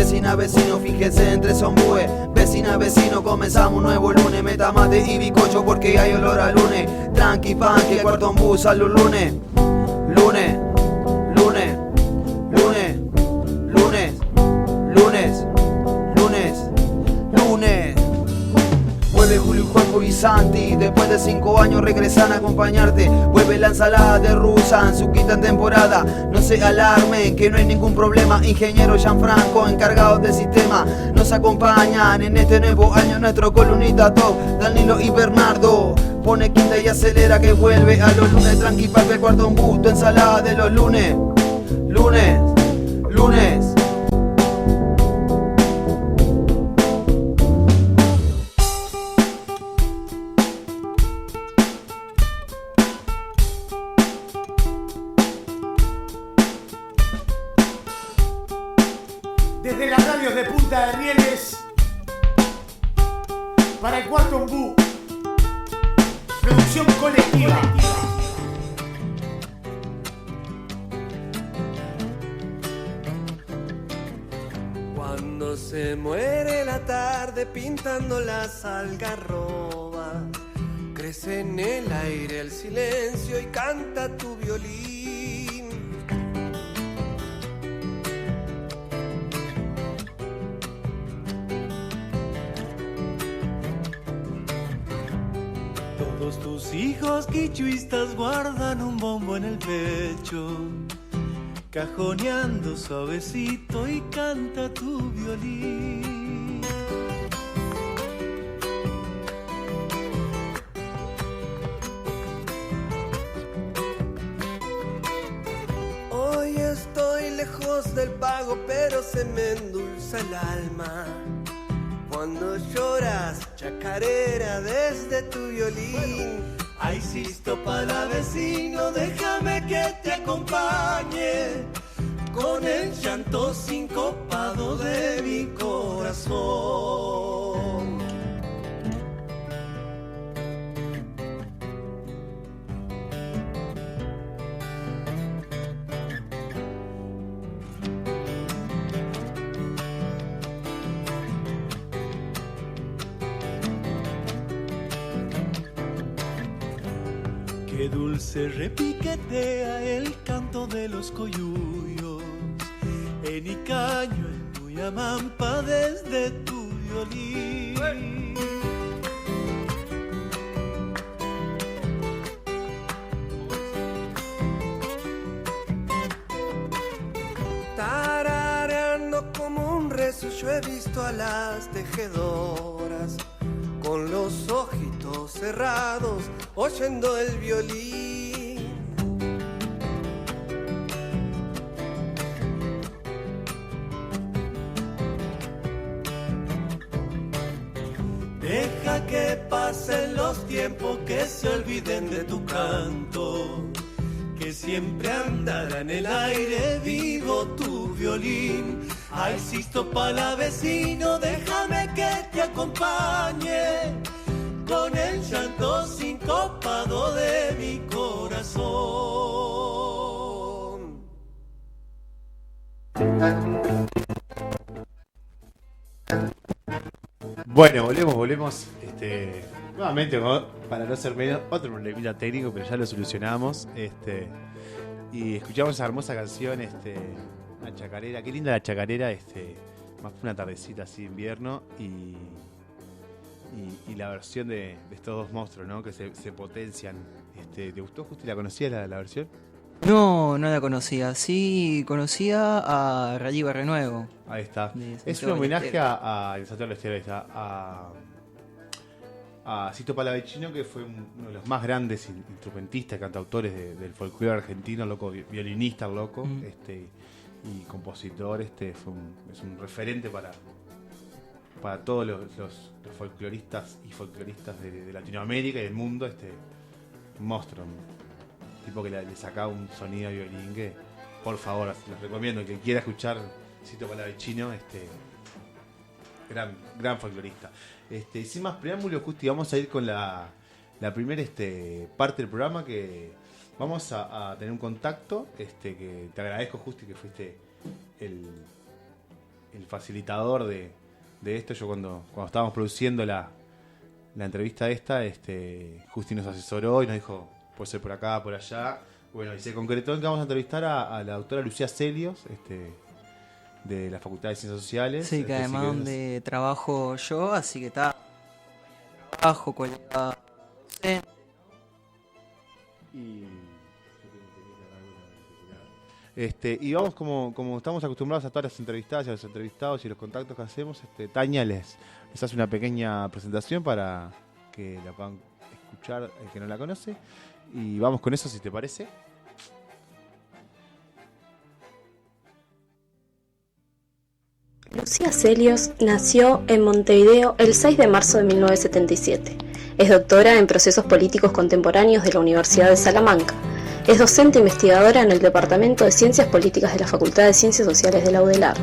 Vecina, vecino, fíjese entre zombúes. Vecina, vecino, comenzamos un nuevo lunes. Meta mate y bizcocho porque hay olor a lunes. Tranqui, pan, que cuarto bus a los lunes. Lunes, lunes, lunes, lunes, lunes, lunes, lunes. Vuelve Julio, Juanjo y Santi, después de 5 años regresan a acompañarte. Vuelve la ensalada de rusa en su quinta temporada. No se alarmen, que no hay ningún problema. Ingeniero Gianfranco, encargados del sistema, nos acompañan en este nuevo año. Nuestro columnista top, Danilo y Bernardo. Pone quinta y acelera que vuelve a los lunes. Tranqui, papel, cuarto, un gusto, ensalada de los lunes. Lunes, lunes. Desde las radios de Punta de Rieles, para el cuarto ombú, producción colectiva. Cuando se muere la tarde pintando las algarrobas, crece en el aire el silencio y canta tu violín. Todos tus hijos quichuistas guardan un bombo en el pecho, cajoneando suavecito y canta tu violín. Hoy estoy lejos del pago, pero se me endulza el alma cuando lloras chacarera desde tu violín. Ay, Sisto para vecino, déjame que te acompañe con el llanto sincopado de mi corazón. Qué dulce repiquetea el canto de los coyuyos en Icaño, en Tuyamampa, desde tu violín. Tarareando como un rezo, yo he visto a las tejedoras con los ojitos cerrados, oyendo el violín. Deja que pasen los tiempos, que se olviden de tu canto, que siempre andará en el aire vivo tu violín. Ay, Sisto palavecino, déjame que te acompañe con el llanto sincopado de mi corazón. Bueno, volvemos. Nuevamente, para no ser menos, otro problemita técnico, pero ya lo solucionamos. Y escuchamos esa hermosa canción, la chacarera. Qué linda la chacarera, más una tardecita así de invierno. Y la versión de estos dos monstruos, ¿no? Que se potencian. ¿Te gustó, Justi? ¿La conocías la versión? No, no la conocía. Sí, conocía a Rayiva Renuevo. Ahí está. De Es un Santiago del homenaje Estero. a Santiago del Estero, ahí está, a Sisto Palavecino, que fue uno de los más grandes instrumentistas, cantautores del folclore argentino, loco, violinista, loco, y compositor. Es un referente para todos los folcloristas y folcloristas de Latinoamérica y del mundo. Un monstruo, un tipo que le sacaba un sonido de violín que, por favor, les recomiendo que quiera escuchar Sisto Palavecino, gran folclorista. Sin más preámbulos, Justi, vamos a ir con la primera parte del programa, que vamos a tener un contacto, que te agradezco, Justi, que fuiste el el facilitador de esto. Yo cuando estábamos produciendo la entrevista esta, Justi nos asesoró y nos dijo, puede ser por acá, por allá. Bueno, y se concretó en que vamos a entrevistar a la doctora Lucía Celios, de la Facultad de Ciencias Sociales. Sí, que además donde trabajo yo, así que está trabajo, colega docente. Y vamos como estamos acostumbrados a todas las entrevistadas y a los entrevistados y los contactos que hacemos, Tania les hace una pequeña presentación para que la puedan escuchar el que no la conoce. Y vamos con eso, si te parece. Lucía Celios nació en Montevideo el 6 de marzo de 1977. Es doctora en Procesos Políticos Contemporáneos de la Universidad de Salamanca. Es docente investigadora en el Departamento de Ciencias Políticas de la Facultad de Ciencias Sociales de la UDELAR.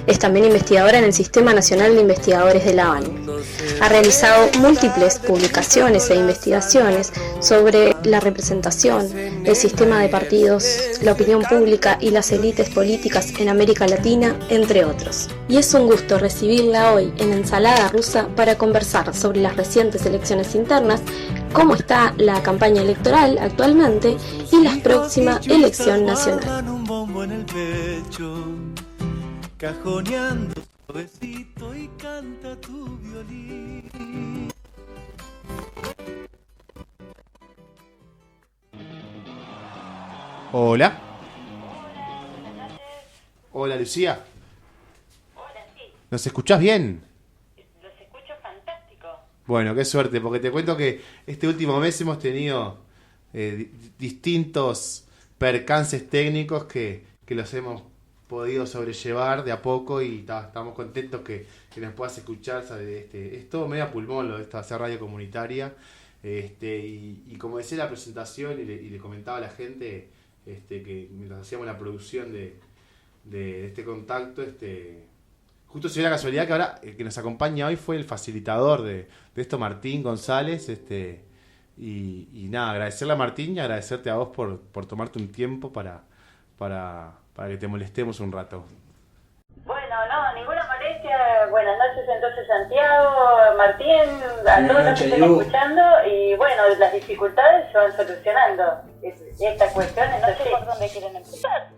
Es también investigadora en el Sistema Nacional de Investigadores de la ONU. Ha realizado múltiples publicaciones e investigaciones sobre la representación, el sistema de partidos, la opinión pública y las élites políticas en América Latina, entre otros. Y es un gusto recibirla hoy en Ensalada Rusa para conversar sobre las recientes elecciones internas, cómo está la campaña electoral actualmente y la próxima elección nacional. Cajoneando suavecito y canta tu violín. Hola. Hola, Lucía. Hola, sí. ¿Nos escuchás bien? Los escucho fantástico. Bueno, qué suerte, porque te cuento que este último mes hemos tenido distintos percances técnicos que los hemos podido sobrellevar de a poco y estamos contentos que nos puedas escuchar. Es todo medio a pulmón lo de esto, hacer radio comunitaria. Y como decía la presentación y le comentaba a la gente que mientras hacíamos la producción de este contacto, justo se dio la casualidad que ahora el que nos acompaña hoy fue el facilitador de esto, Martín González. Y nada, agradecerle a Martín y agradecerte a vos por tomarte un tiempo para que te molestemos un rato. Bueno, no, ninguna molestia. Buenas noches entonces, Santiago, Martín, a todos los que estén escuchando. Y bueno, las dificultades se van solucionando. Estas cuestiones, no sé por dónde quieren empezar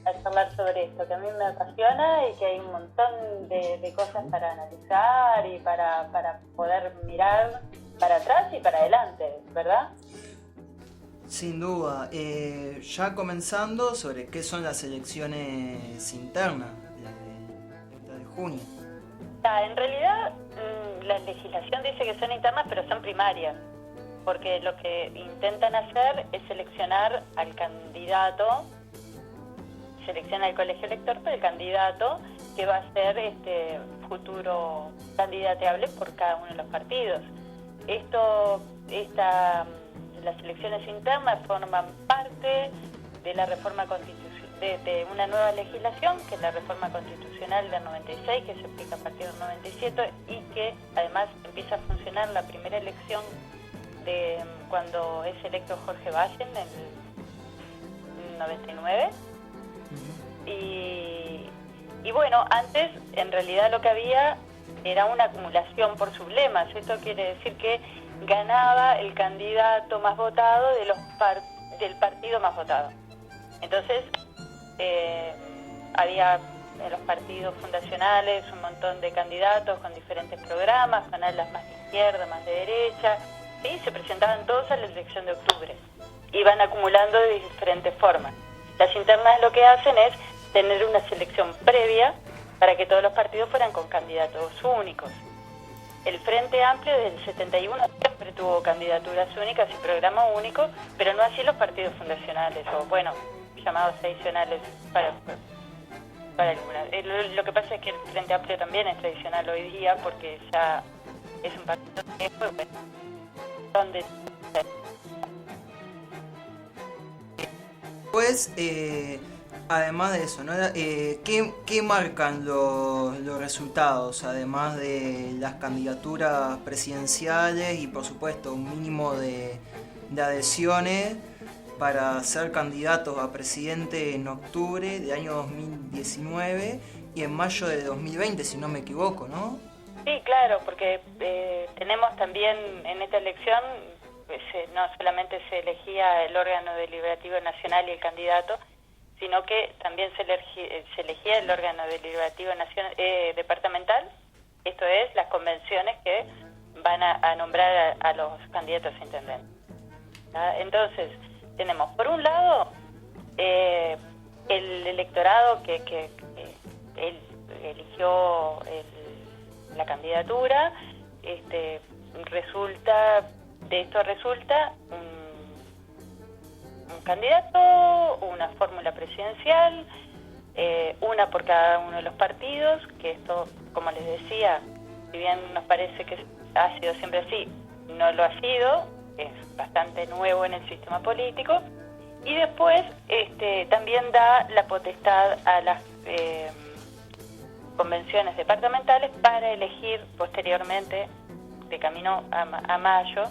a charlar sobre esto, que a mí me apasiona y que hay un montón de cosas para analizar y para poder mirar para atrás y para adelante, ¿verdad? Sin duda. Ya comenzando sobre qué son las elecciones internas, las de junio. En realidad, la legislación dice que son internas, pero son primarias, porque lo que intentan hacer es seleccionar al candidato, selecciona el colegio elector, pero el candidato que va a ser futuro candidateable por cada uno de los partidos. Las elecciones internas forman parte de la reforma de una nueva legislación, que es la reforma constitucional del 96, que se aplica a partir del 97 y que además empieza a funcionar la primera elección de cuando es electo Jorge Valle en el 99. Y bueno, antes en realidad lo que había era una acumulación por sublemas. Esto quiere decir que ganaba el candidato más votado del partido más votado. Entonces, había en los partidos fundacionales un montón de candidatos con diferentes programas, con alas más de izquierda, más de derecha, y se presentaban todos a la elección de octubre. Iban acumulando de diferentes formas. Las internas lo que hacen es tener una selección previa para que todos los partidos fueran con candidatos únicos. El Frente Amplio desde el 71 siempre tuvo candidaturas únicas y programa único, pero no así los partidos fundacionales, o bueno, llamados tradicionales para algunas. Lo que pasa es que el Frente Amplio también es tradicional hoy día porque ya es un partido viejo, donde... Pues, además de eso, ¿no? ¿Qué marcan los resultados, además de las candidaturas presidenciales y por supuesto un mínimo de adhesiones para ser candidatos a presidente en octubre del año 2019 y en mayo de 2020, si no me equivoco, ¿no? Sí, claro, porque tenemos también en esta elección, no solamente se elegía el órgano deliberativo nacional y el candidato, sino que también se elegía el órgano deliberativo departamental, esto es, las convenciones que van a nombrar a los candidatos a intendentes. Entonces, tenemos por un lado el electorado que él eligió la candidatura, resulta un candidato, una fórmula presidencial, una por cada uno de los partidos, que esto, como les decía, si bien nos parece que ha sido siempre así, no lo ha sido, es bastante nuevo en el sistema político, y después también da la potestad a las convenciones departamentales para elegir posteriormente, de camino a mayo,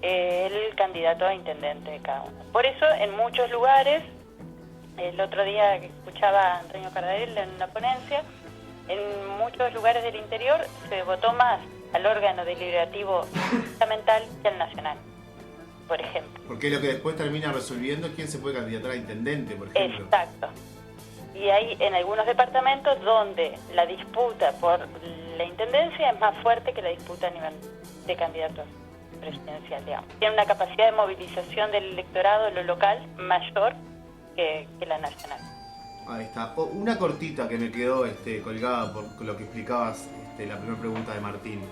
el candidato a intendente de cada uno. Por eso, en muchos lugares, el otro día que escuchaba a Antonio Cardel en una ponencia, en muchos lugares del interior se votó más al órgano deliberativo departamental que al nacional, por ejemplo. Porque es lo que después termina resolviendo quién se puede candidatar a intendente, por ejemplo. Exacto. Y hay en algunos departamentos donde la disputa por la intendencia es más fuerte que la disputa a nivel de candidatos presidencial, digamos. Tiene una capacidad de movilización del electorado en lo local mayor que la nacional. Ahí está. Una cortita que me quedó colgada por lo que explicabas, la primera pregunta de Martín.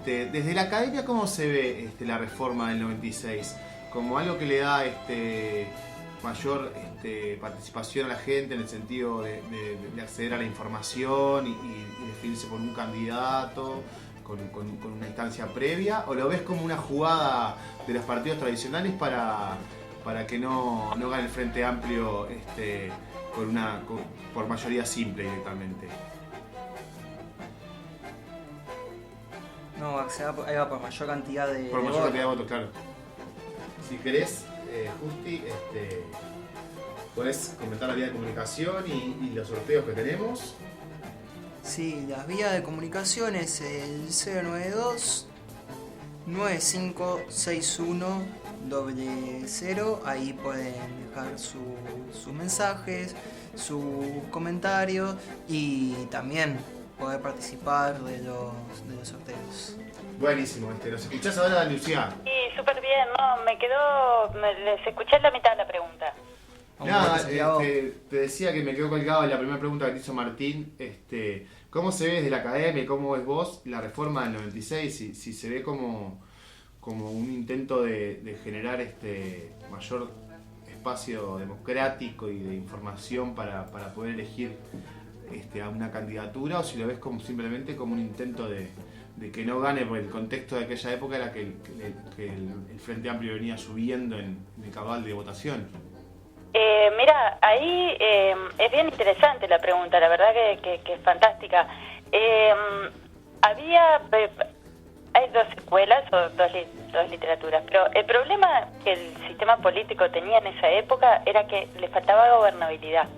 Desde la academia, ¿cómo se ve la reforma del 96? ¿Como algo que le da mayor participación a la gente en el sentido de acceder a la información y definirse por un candidato con una instancia previa? ¿O lo ves como una jugada de los partidos tradicionales para que no gane el Frente Amplio por mayoría simple directamente? No, ahí va por mayor cantidad de Por mayor votos. cantidad de votos, claro. Si querés, Justi, podés comentar la vía de comunicación y los sorteos que tenemos. Sí, las vías de comunicación es el 092 9561 00. Ahí pueden dejar sus mensajes, sus comentarios y también poder participar de los sorteos. Buenísimo, ¿nos escuchás ahora, Lucía? Sí, súper bien, no, les escuché la mitad de la pregunta. Nada, te decía que me quedó colgado en la primera pregunta que te hizo Martín. ¿Cómo se ve desde la academia, cómo ves vos la reforma del 96? Si se ve como un intento de generar mayor espacio democrático y de información para poder elegir a una candidatura, o si lo ves simplemente como un intento de que no gane, porque el contexto de aquella época era que el Frente Amplio venía subiendo en el cabal de votación. Mira, ahí es bien interesante la pregunta, la verdad que es fantástica. Hay dos escuelas o dos literaturas, pero el problema que el sistema político tenía en esa época era que le faltaba gobernabilidad.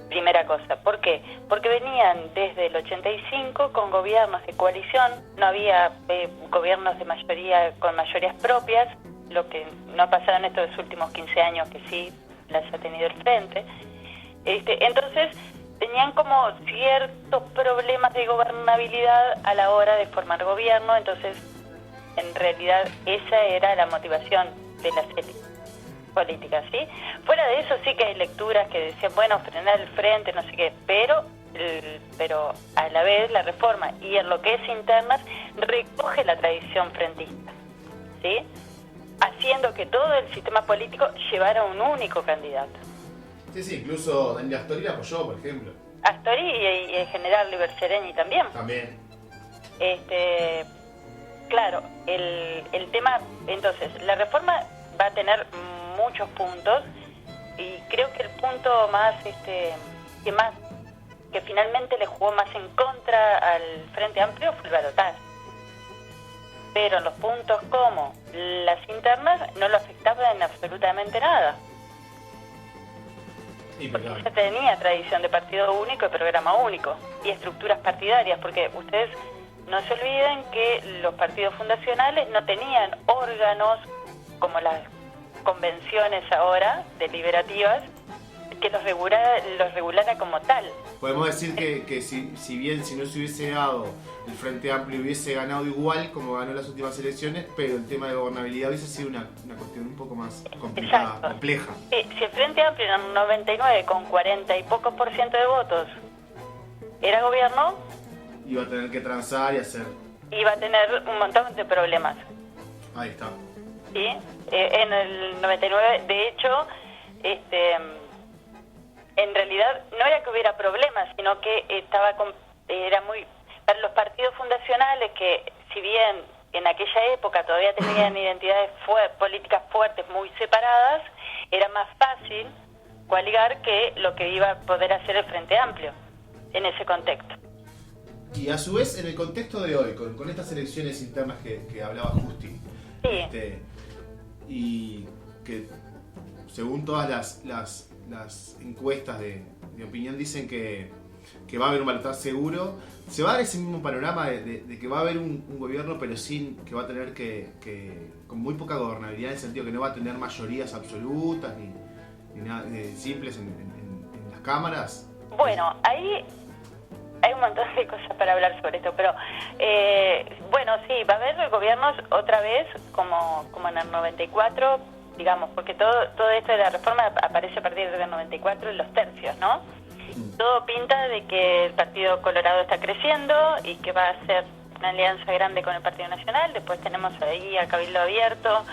Primera cosa, ¿por qué? Porque venían desde el 85 con gobiernos de coalición, no había gobiernos de mayoría con mayorías propias, lo que no ha pasado en estos últimos 15 años, que sí las ha tenido el Frente. Entonces tenían como ciertos problemas de gobernabilidad a la hora de formar gobierno, entonces en realidad esa era la motivación de las élites políticas, ¿sí? Fuera de eso sí que hay lecturas que decían, bueno, frenar el Frente, no sé qué, pero a la vez la reforma y en lo que es internas recoge la tradición frentista, ¿sí? Haciendo que todo el sistema político llevara un único candidato. Sí, incluso Daniel Astori la apoyó, por ejemplo. Astori y el general Liber Sereni también. También. Claro, el tema, entonces, la reforma va a tener muchos puntos y creo que el punto más que finalmente le jugó más en contra al Frente Amplio fue el balotaje. Pero los puntos como las internas no lo afectaban en absolutamente nada. Porque ya tenía tradición de partido único y programa único y estructuras partidarias, porque ustedes no se olviden que los partidos fundacionales no tenían órganos como las convenciones ahora deliberativas que los regulara como tal. Podemos decir que si bien si no se hubiese dado, el Frente Amplio hubiese ganado igual como ganó las últimas elecciones, pero el tema de gobernabilidad hubiese sido una cuestión un poco más complicada, exacto, compleja. Si el Frente Amplio en el 99 con 40 y pocos % de votos era gobierno, Iba a tener que transar y hacer... iba a tener un montón de problemas. Ahí está. ¿Sí? En el 99, de hecho, en realidad no era que hubiera problemas, sino que era muy... Para los partidos fundacionales, que si bien en aquella época todavía tenían identidades políticas fuertes, muy separadas, era más fácil coaligar que lo que iba a poder hacer el Frente Amplio en ese contexto. Y a su vez, en el contexto de hoy, con estas elecciones internas que hablaba Justi, Sí. Y que según todas las encuestas de opinión dicen que va a haber un balotaje seguro, se va a dar ese mismo panorama de que va a haber un gobierno, pero sin que va a tener con muy poca gobernabilidad, en el sentido que no va a tener mayorías absolutas ni nada simples en las cámaras. Bueno, ahí hay un montón de cosas para hablar sobre esto, pero bueno, sí, va a haber gobiernos otra vez como en el 94, digamos, porque todo esto de la reforma aparece a partir del 94 en los tercios, ¿no? Todo pinta de que el Partido Colorado está creciendo y que va a ser una alianza grande con el Partido Nacional. Después tenemos ahí a Cabildo Abierto,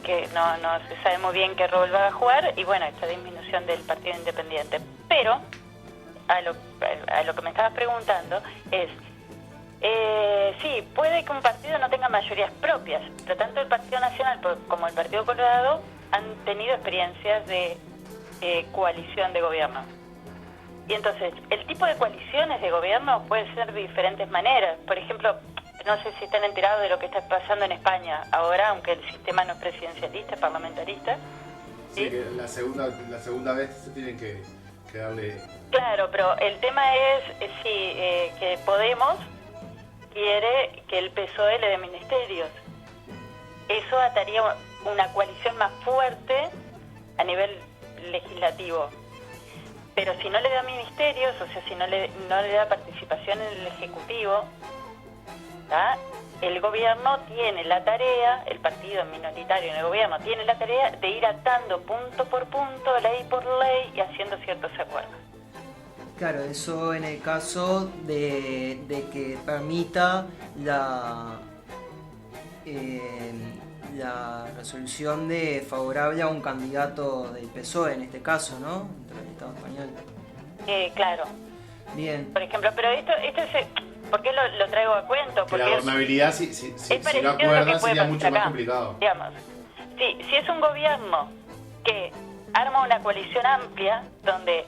que no se sabe muy bien qué rol va a jugar, y bueno, esta disminución del Partido Independiente. Pero a lo que me estabas preguntando es, sí, puede que un partido no tenga mayorías propias, pero tanto el Partido Nacional como el Partido Colorado han tenido experiencias de coalición de gobierno. Y entonces, el tipo de coaliciones de gobierno puede ser de diferentes maneras. Por ejemplo, no sé si están enterados de lo que está pasando en España ahora, aunque el sistema no es presidencialista, es parlamentarista. Sí, que la segunda vez se tienen que darle... Claro, pero el tema es que Podemos quiere que el PSOE le dé ministerios. Eso ataría una coalición más fuerte a nivel legislativo. Pero si no le da ministerios, o sea, si no le da participación en el Ejecutivo, ¿tá? El gobierno tiene la tarea, el partido minoritario en el gobierno tiene la tarea de ir atando punto por punto, ley por ley y haciendo ciertos acuerdos. Claro, eso en el caso de que permita la resolución de favorable a un candidato del PSOE, en este caso, ¿no? Dentro del Estado español. Claro. Bien. Por ejemplo, pero esto es... ¿Por qué lo traigo a cuento? Que Porque la gobernabilidad, si no acuerdan, sería mucho más complicado. Digamos, si es un gobierno que arma una coalición amplia donde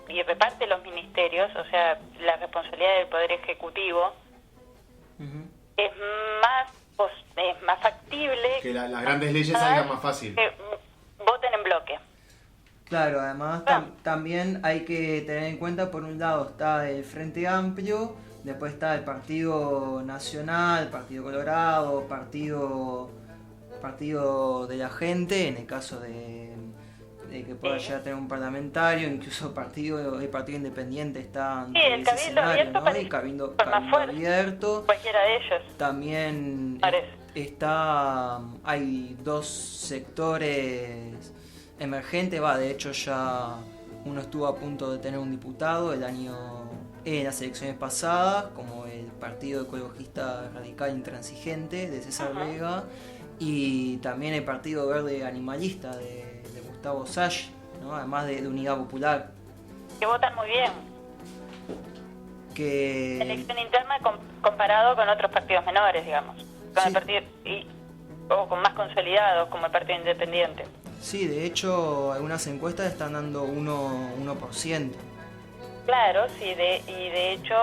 y reparte los ministerios, o sea, la responsabilidad del Poder Ejecutivo, es más factible que las grandes leyes salgan más fácil. Que voten en bloque. Claro, además también hay que tener en cuenta, por un lado está el Frente Amplio, después está el Partido Nacional, Partido Colorado, Partido de la Gente, en el caso de que pueda llegar a tener un parlamentario, incluso el Partido Independiente está Sí, el Cabildo Abierto, ¿no? Y Cabildo Abierto. Cualquiera de ellos. También hay dos sectores emergentes, de hecho ya uno estuvo a punto de tener un diputado en las elecciones pasadas, como el Partido Ecologista Radical Intransigente de César Vega, y también el Partido Verde Animalista de Gustavo Sall, ¿no? Además de Unidad Popular. Que votan muy bien. Elección interna comparado con otros partidos menores, digamos. Con el partido o con más consolidados, como el Partido Independiente. Sí, de hecho, algunas encuestas están dando 1%. Claro, sí, y de hecho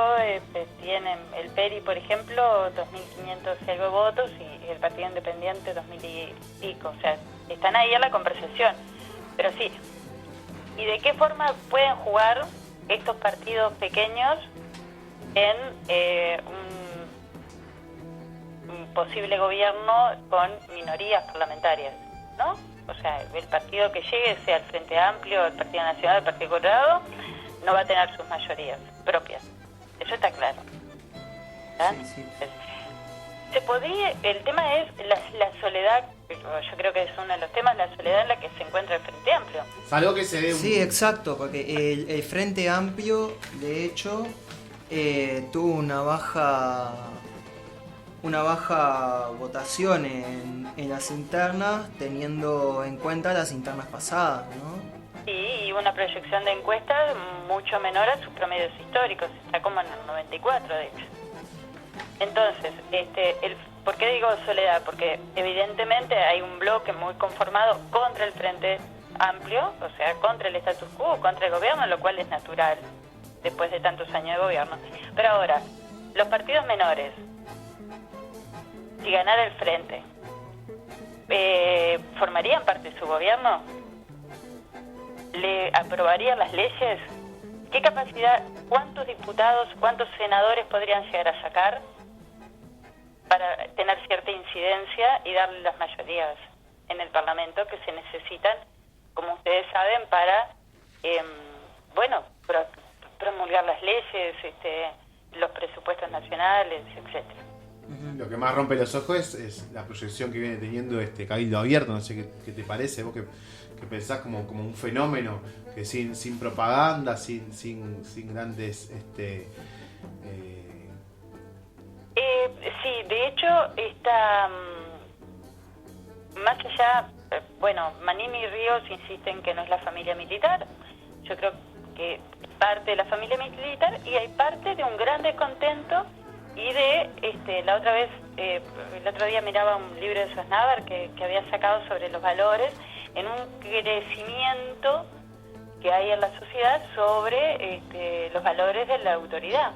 tienen el PERI, por ejemplo, 2.500 y algo votos, y y el Partido Independiente 2000 y pico, o sea, están ahí en la conversación, pero sí. ¿Y de qué forma pueden jugar estos partidos pequeños en un posible gobierno con minorías parlamentarias, ¿no? O sea, el partido que llegue, sea el Frente Amplio, el Partido Nacional, el Partido Colorado, no va a tener sus mayorías propias. Eso está claro. ¿Ah? Sí. Se podría, el tema es la soledad, yo creo que es uno de los temas, la soledad en la que se encuentra el Frente Amplio. Salvo que se dé un... Sí, exacto, porque el Frente Amplio, de hecho, tuvo una baja votación en las internas, teniendo en cuenta las internas pasadas, ¿no? Sí, y una proyección de encuestas mucho menor a sus promedios históricos, está como en el 94 de hecho. Entonces, ¿por qué digo soledad? Porque evidentemente hay un bloque muy conformado contra el Frente Amplio, o sea, contra el status quo, contra el gobierno, lo cual es natural después de tantos años de gobierno. Pero ahora, los partidos menores, si ganara el Frente, ¿formarían parte de su gobierno? ¿Le aprobarían las leyes? ¿Qué capacidad, cuántos diputados, cuántos senadores podrían llegar a sacar para tener cierta incidencia y darle las mayorías en el Parlamento que se necesitan, como ustedes saben, para, promulgar las leyes, los presupuestos nacionales, etcétera? Lo que más rompe los ojos es la proyección que viene teniendo Cabildo Abierto. No sé qué te parece, vos que pensás como un fenómeno que sin propaganda, sin grandes sí, de hecho está más allá, Manini y Ríos insisten que no es la familia militar. Yo creo que parte de la familia militar y hay parte de un gran descontento y de la otra vez, el otro día miraba un libro de Sosnávar que había sacado sobre los valores en un crecimiento que hay en la sociedad sobre los valores de la autoridad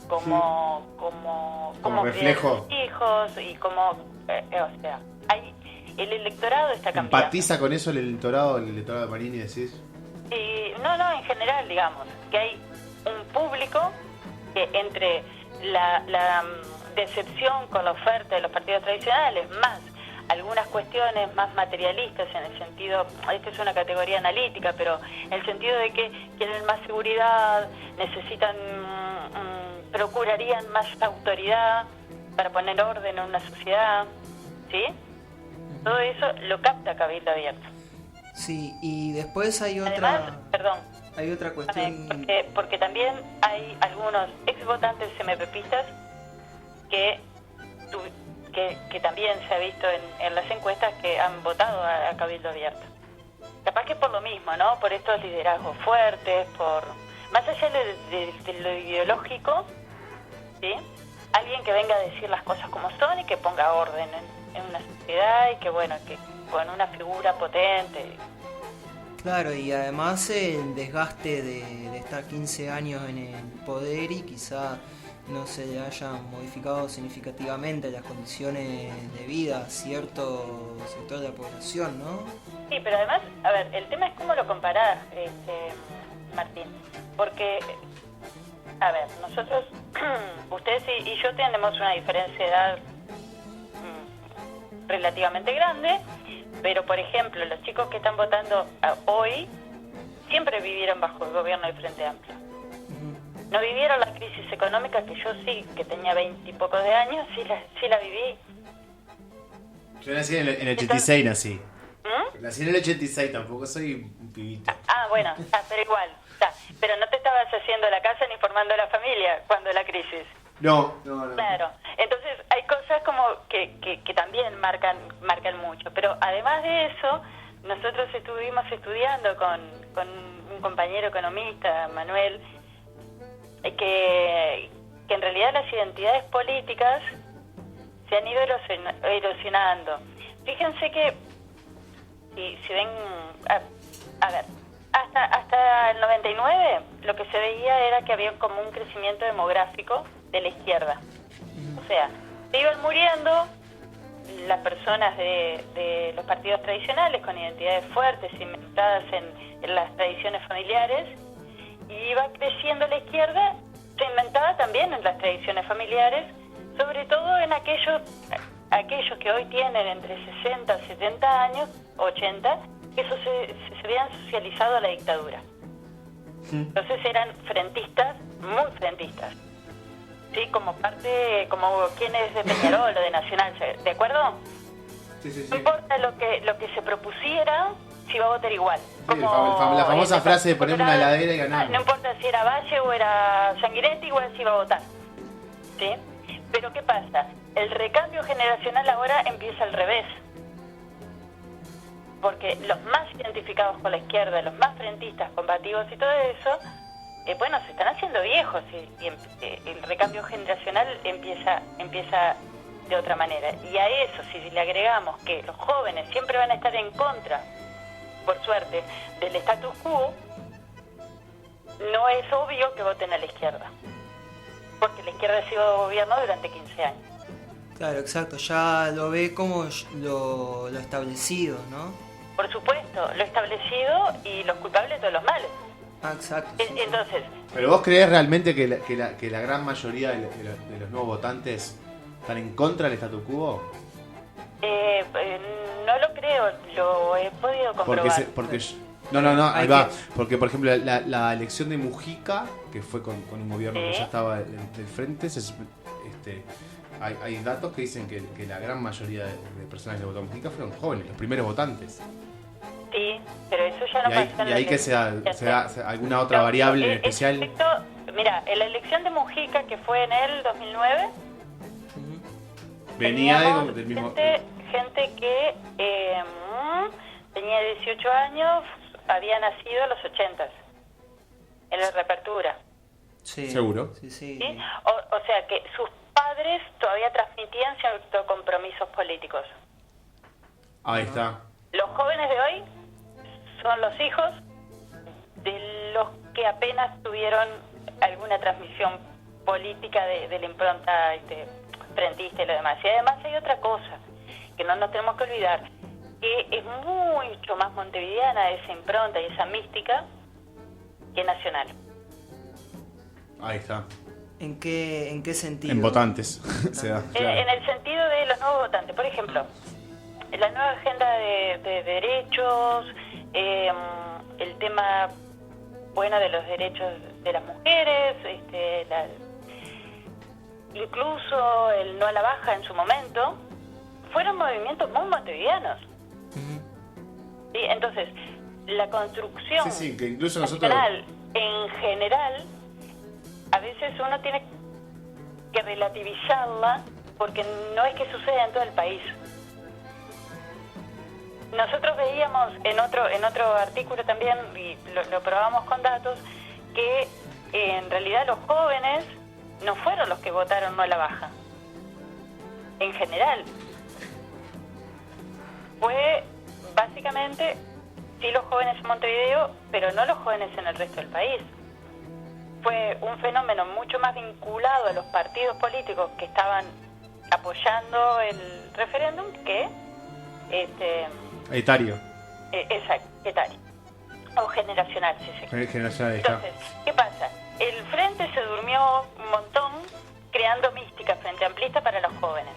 como reflejo, hijos y como o sea, el electorado está cambiando. ¿Empatiza con eso el electorado de Manini, decís? No, en general, digamos, que hay un público que entre la decepción con la oferta de los partidos tradicionales, más algunas cuestiones más materialistas en el sentido, esta es una categoría analítica, pero en el sentido de que quieren más seguridad, necesitan, procurarían más autoridad para poner orden en una sociedad, ¿sí? Todo eso lo capta Cabildo Abierto. Sí, y después hay Además, hay otra cuestión. Porque también hay algunos exvotantes MPPistas que también se ha visto en las encuestas que han votado a Cabildo Abierto. Capaz que por lo mismo, ¿no? Por estos liderazgos fuertes, por más allá de lo ideológico, ¿sí? Alguien que venga a decir las cosas como son y que ponga orden en una sociedad y que con una figura potente. Claro, y además el desgaste de estar 15 años en el poder y quizá no se le hayan modificado significativamente las condiciones de vida a cierto sector de la población, ¿no? Sí, pero además, a ver, el tema es cómo lo comparás, Martín, porque, a ver, nosotros, ustedes y yo tenemos una diferencia de edad relativamente grande, pero por ejemplo, los chicos que están votando hoy siempre vivieron bajo el gobierno del Frente Amplio. No vivieron la crisis económica que yo sí, que tenía 20 y pocos de años, sí la viví. Yo nací en el 86, nací. Nací en el 86, tampoco soy un pibito. Bueno, pero igual. Pero no te estabas haciendo la casa ni formando la familia cuando la crisis. No. Claro. Entonces hay cosas como que también marcan mucho. Pero además de eso, nosotros estuvimos estudiando con un compañero economista, Manuel, que en realidad las identidades políticas se han ido erosionando. Fíjense que si ven, a ver, hasta el 99 lo que se veía era que había como un crecimiento demográfico de la izquierda. O sea, se iban muriendo las personas de los partidos tradicionales con identidades fuertes, cimentadas en las tradiciones familiares, y iba creciendo la izquierda, cimentada también en las tradiciones familiares, sobre todo en aquellos que hoy tienen entre 60, 70 años, 80, que se habían socializado a la dictadura. Entonces eran frentistas, muy frentistas. Sí, como quienes de Peñarol o de Nacional, ¿de acuerdo? Sí. No importa lo que se propusiera, si iba a votar igual. Sí, la famosa frase de poner una heladera y ganar. No importa si era Valle o era Sanguinetti, igual se iba a votar. ¿Sí? Pero ¿qué pasa? El recambio generacional ahora empieza al revés. Porque los más identificados con la izquierda, los más frentistas, combativos y todo eso, se están haciendo viejos y el recambio generacional empieza de otra manera. Y a eso, si le agregamos que los jóvenes siempre van a estar en contra, por suerte, del status quo, no es obvio que voten a la izquierda. Porque la izquierda ha sido gobierno durante 15 años. Claro, exacto, ya lo ve como lo establecido, ¿no? Por supuesto, lo establecido y los culpables de todos los males. Ah, exacto. Entonces... ¿Pero vos creés realmente que la gran mayoría de los nuevos votantes están en contra del statu quo? No lo creo, lo he podido comprobar. Ahí va. Porque, por ejemplo, la elección de Mujica, que fue con un gobierno que ya estaba del frente, hay datos que dicen que la gran mayoría de personas que votaron Mujica fueron jóvenes, los primeros votantes. Sí, pero eso ya no pasa. Y ahí que se da alguna otra variable especial. Mira, en la elección de Mujica, que fue en el 2009, venía del mismo... Gente que tenía 18 años, había nacido en los 80s, en la reapertura. Sí. ¿Seguro? Sí. ¿Sí? O sea que sus padres todavía transmitían ciertos compromisos políticos. Ahí está. Los jóvenes de hoy son los hijos de los que apenas tuvieron alguna transmisión política de la impronta frentista y lo demás. Y además hay otra cosa que no nos tenemos que olvidar, que es mucho más montevideana esa impronta y esa mística que nacional. Ahí está. ¿En qué sentido? En votantes. Claro. En el sentido de los nuevos votantes. Por ejemplo, la nueva agenda de derechos, el tema de los derechos de las mujeres, incluso el no a la baja en su momento, fueron movimientos muy montevideanos. ¿Sí? Entonces, la construcción que incluso nosotros... en general, a veces uno tiene que relativizarla porque no es que suceda en todo el país. Nosotros veíamos en otro artículo también, y lo probamos con datos, que en realidad los jóvenes no fueron los que votaron no a la baja. En general. Fue básicamente, sí, los jóvenes en Montevideo, pero no los jóvenes en el resto del país. Fue un fenómeno mucho más vinculado a los partidos políticos que estaban apoyando el referéndum que etario. Exacto, etario. O generacional, si se quiere. Generacional, está. Entonces, ¿qué pasa? El Frente se durmió un montón creando mística frente amplista para los jóvenes.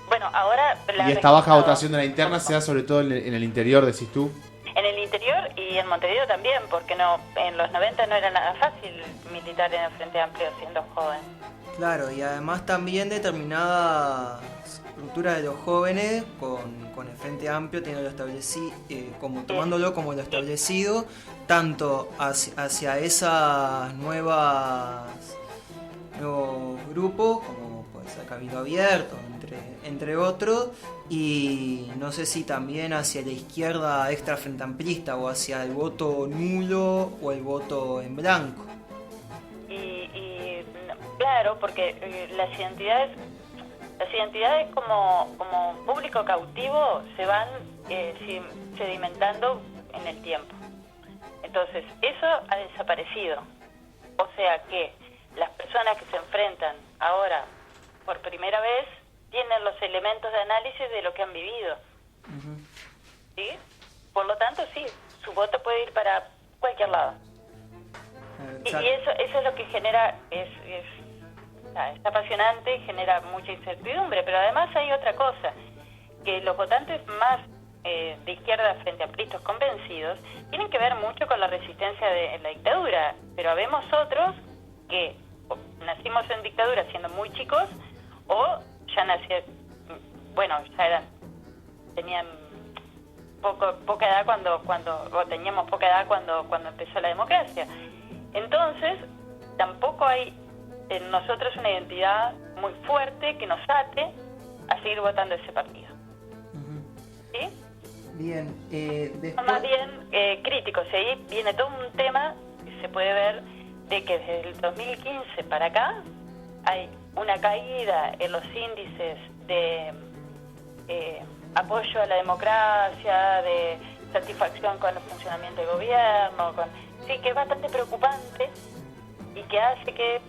Bueno, ahora... Y esta baja votación de la interna se da sobre todo en el interior, decís tú. En el interior y en Montevideo también, porque en los 90 no era nada fácil militar en el Frente Amplio siendo joven. Claro, y además también determinadas rupturas de los jóvenes con el Frente Amplio tomándolo como lo establecido, tanto hacia esas nuevos grupos, como puede ser Cabildo Abierto, entre otros, y no sé si también hacia la izquierda extra frente amplista o hacia el voto nulo o el voto en blanco. Claro, porque las identidades como público cautivo se van sedimentando en el tiempo. Entonces, eso ha desaparecido. O sea que las personas que se enfrentan ahora por primera vez tienen los elementos de análisis de lo que han vivido. ¿Sí? Por lo tanto, sí, su voto puede ir para cualquier lado. Y eso es lo que genera, es apasionante y genera mucha incertidumbre, pero además hay otra cosa, que los votantes más de izquierda frente a amplistas convencidos tienen que ver mucho con la resistencia de la dictadura, pero habemos otros que nacimos en dictadura siendo muy chicos o ya tenían poca edad o teníamos poca edad cuando empezó la democracia. Entonces, tampoco hay en nosotros una identidad muy fuerte que nos ate a seguir votando ese partido. ¿Sí? Bien, Son más bien críticos. Y ahí viene todo un tema que se puede ver de que desde el 2015 para acá hay una caída en los índices de apoyo a la democracia, de satisfacción con el funcionamiento del gobierno, sí, que es bastante preocupante y que hace que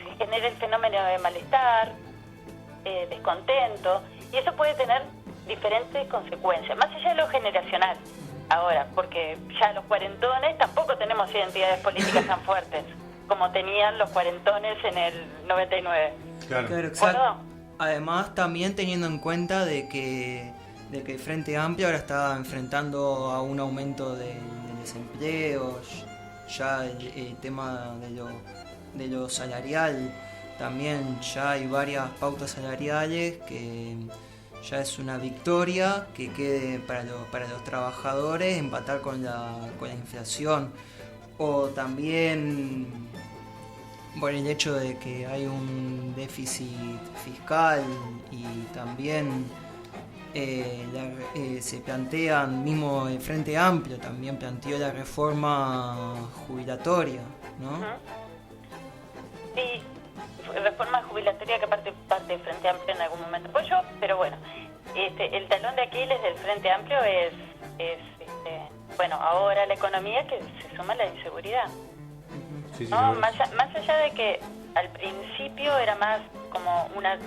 se genere el fenómeno de malestar, descontento, y eso puede tener diferentes consecuencias, más allá de lo generacional. Ahora, porque ya los cuarentones tampoco tenemos identidades políticas tan fuertes como tenían los cuarentones en el 99. Claro, exacto. Además, también teniendo en cuenta de que el Frente Amplio ahora está enfrentando a un aumento del desempleo, ya el tema de lo salarial, también ya hay varias pautas salariales que ya es una victoria que quede para los trabajadores empatar con la inflación, o también por el hecho de que hay un déficit fiscal y también se plantean, mismo el Frente Amplio también planteó la reforma jubilatoria, ¿no? Sí, reforma jubilatoria que parte del Frente Amplio en algún momento apoyó, pero bueno, el talón de Aquiles del Frente Amplio es ahora la economía, que se suma a la inseguridad. Sí, ¿No? Más allá de que al principio era más como una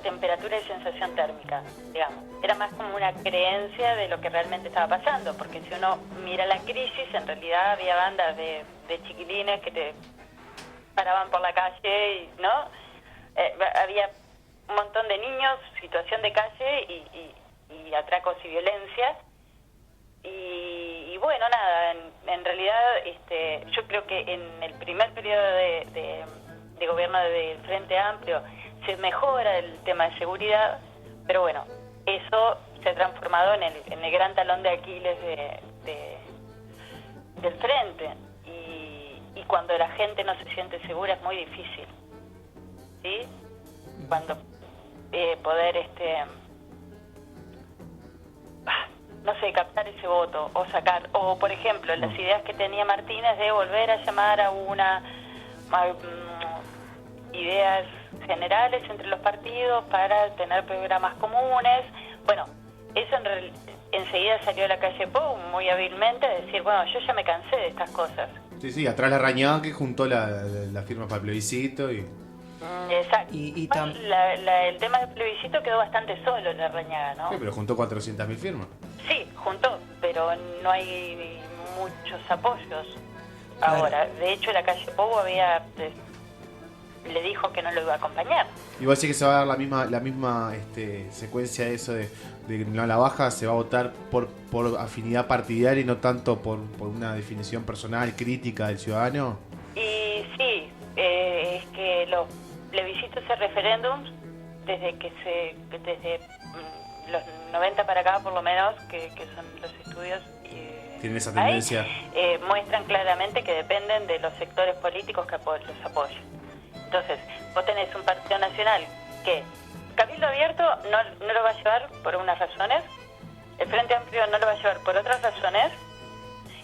temperatura y sensación térmica, digamos. Era más como una creencia de lo que realmente estaba pasando, porque si uno mira la crisis, en realidad había bandas de chiquilines que te paraban por la calle, ¿no? Había un montón de niños, situación de calle y atracos y violencia. Y bueno, nada, en realidad yo creo que en el primer periodo de gobierno del Frente Amplio se mejora el tema de seguridad, pero bueno, eso se ha transformado en el gran talón de Aquiles del Frente, y cuando la gente no se siente segura es muy difícil, ¿sí? Cuando poder no sé, captar ese voto o sacar, o por ejemplo las ideas que tenía Martínez de volver a llamar a ideas generales entre los partidos para tener programas comunes. Bueno, eso enseguida salió a la calle Pou muy hábilmente a decir, bueno, yo ya me cansé de estas cosas. Sí, atrás la Rañán, que juntó la firma para el plebiscito y... Exacto. El tema del plebiscito quedó bastante solo la Rañaga, ¿no? Sí, pero juntó 400.000 firmas. Sí, juntó, pero no hay muchos apoyos. Claro. Ahora, de hecho, la calle Pou le dijo que no lo iba a acompañar. Y vos decís que se va a dar la misma secuencia de eso de la baja, se va a votar por afinidad partidaria y no tanto por una definición personal, crítica del ciudadano. Y sí, es que los plebiscitos y referéndums, desde los 90 para acá por lo menos, que son los estudios, tienen esa tendencia. Muestran claramente que dependen de los sectores políticos que los apoyan. Entonces, vos tenés un partido nacional que Cabildo Abierto no lo va a llevar por unas razones, el Frente Amplio no lo va a llevar por otras razones,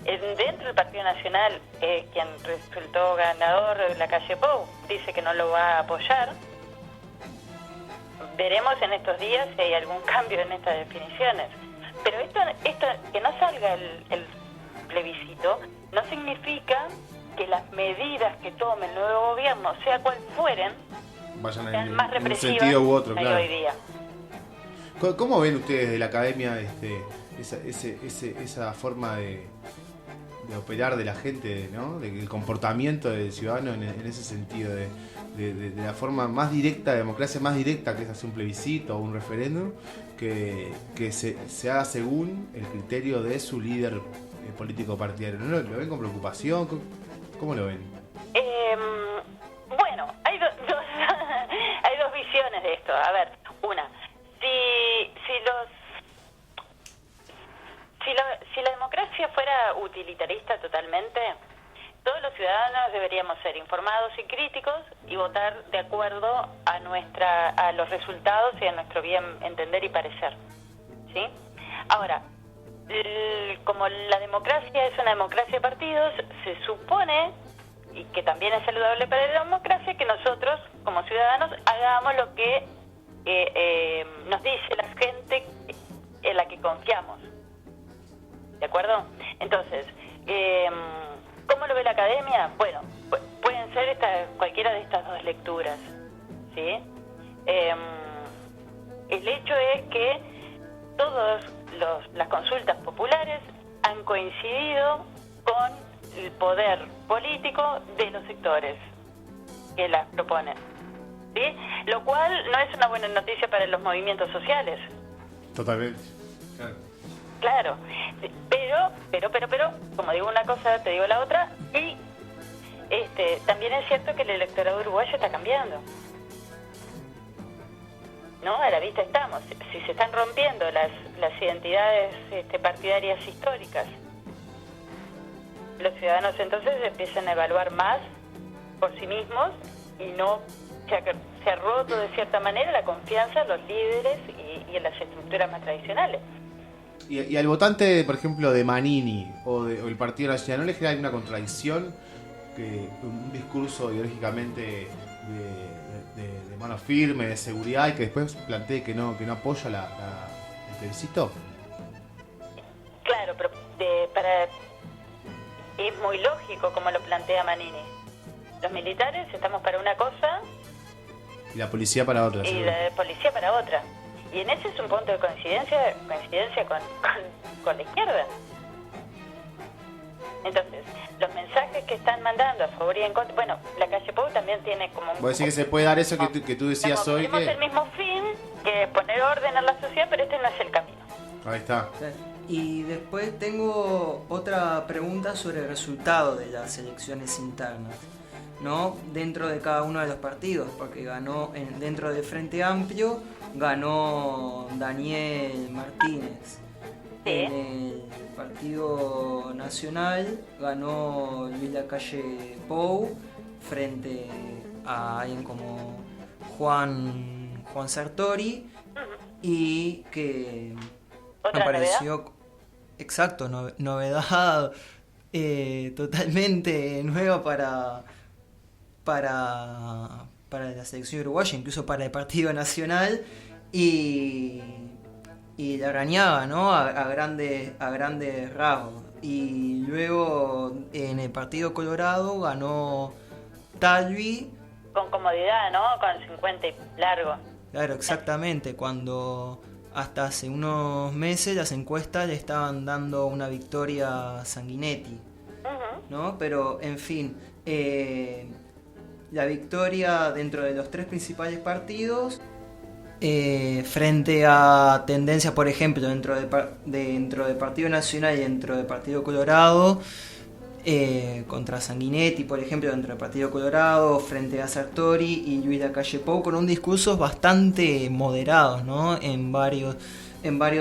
dentro del Partido Nacional, quien resultó ganador de la calle Pou dice que no lo va a apoyar. Veremos en estos días si hay algún cambio en estas definiciones. Pero esto que no salga el plebiscito no significa que las medidas que tome el nuevo gobierno, sea cual fueren, vayan sean más en un represivas sentido u otro, que hay claro. hoy día. ¿Cómo ven ustedes de la academia esa forma de operar de la gente, ¿no? El comportamiento del ciudadano en ese sentido, de la forma más directa, de democracia más directa, que es hacer un plebiscito o un referéndum, que se haga según el criterio de su líder político partidario? ¿No lo ven con preocupación? ¿Cómo lo ven? Bueno, hay hay dos visiones de esto. A ver, una, si la democracia fuera utilitarista totalmente, todos los ciudadanos deberíamos ser informados y críticos y votar de acuerdo a los resultados y a nuestro bien entender y parecer, ¿sí? Ahora, como la democracia es una democracia de partidos, se supone, y que también es saludable para la democracia, que nosotros, como ciudadanos, hagamos lo que nos dice la gente en la que confiamos. ¿De acuerdo? Entonces, ¿cómo lo ve la academia? Bueno, pueden ser cualquiera de estas dos lecturas, ¿sí? El hecho es que todas las consultas populares han coincidido con el poder político de los sectores que las proponen, ¿sí? Lo cual no es una buena noticia para los movimientos sociales. Totalmente. Claro, pero, como digo una cosa, te digo la otra, y también es cierto que el electorado uruguayo está cambiando, ¿no? A la vista estamos. Si se están rompiendo las identidades partidarias históricas, los ciudadanos entonces empiezan a evaluar más por sí mismos y no se ha roto de cierta manera la confianza en los líderes y en las estructuras más tradicionales. Y al votante, por ejemplo, de Manini o el Partido Nacional, ¿no le genera alguna contradicción que un discurso ideológicamente de mano firme, de seguridad, y que después plantee que no apoya el plebiscito? Claro, pero es muy lógico como lo plantea Manini. Los militares estamos para una cosa Y la policía para otra. y la policía para otra. Y en ese es un punto de coincidencia con la izquierda. Entonces, los mensajes que están mandando a favor y en contra... Bueno, la calle Pou también tiene como un... Vos decís que se puede dar eso que tú decías hoy, tenemos que... el mismo fin, que es poner orden en la sociedad, pero este no es el camino. Ahí está. Y después tengo otra pregunta sobre el resultado de las elecciones internas, ¿no? Dentro de cada uno de los partidos, porque ganó dentro del Frente Amplio, ganó Daniel Martínez. Sí. En el Partido Nacional ganó Luis Lacalle Pou frente a alguien como Juan Sartori, y que ¿Otra apareció novedad? exacto, novedad totalmente nueva para la selección uruguaya, incluso para el Partido Nacional, y la arañaba, ¿no? a grandes rasgos. Y luego en el Partido Colorado ganó Talvi. Con comodidad, ¿no? Con 50 y largo. Claro, exactamente, cuando hasta hace unos meses las encuestas le estaban dando una victoria a Sanguinetti, ¿no? Pero, en fin, la victoria dentro de los tres principales partidos, frente a tendencias, por ejemplo, dentro del Partido Nacional y dentro del Partido Colorado, contra Sanguinetti, por ejemplo, dentro del Partido Colorado, frente a Sartori y Luis Lacalle Pou, con un discursos bastante moderados, ¿no? En varios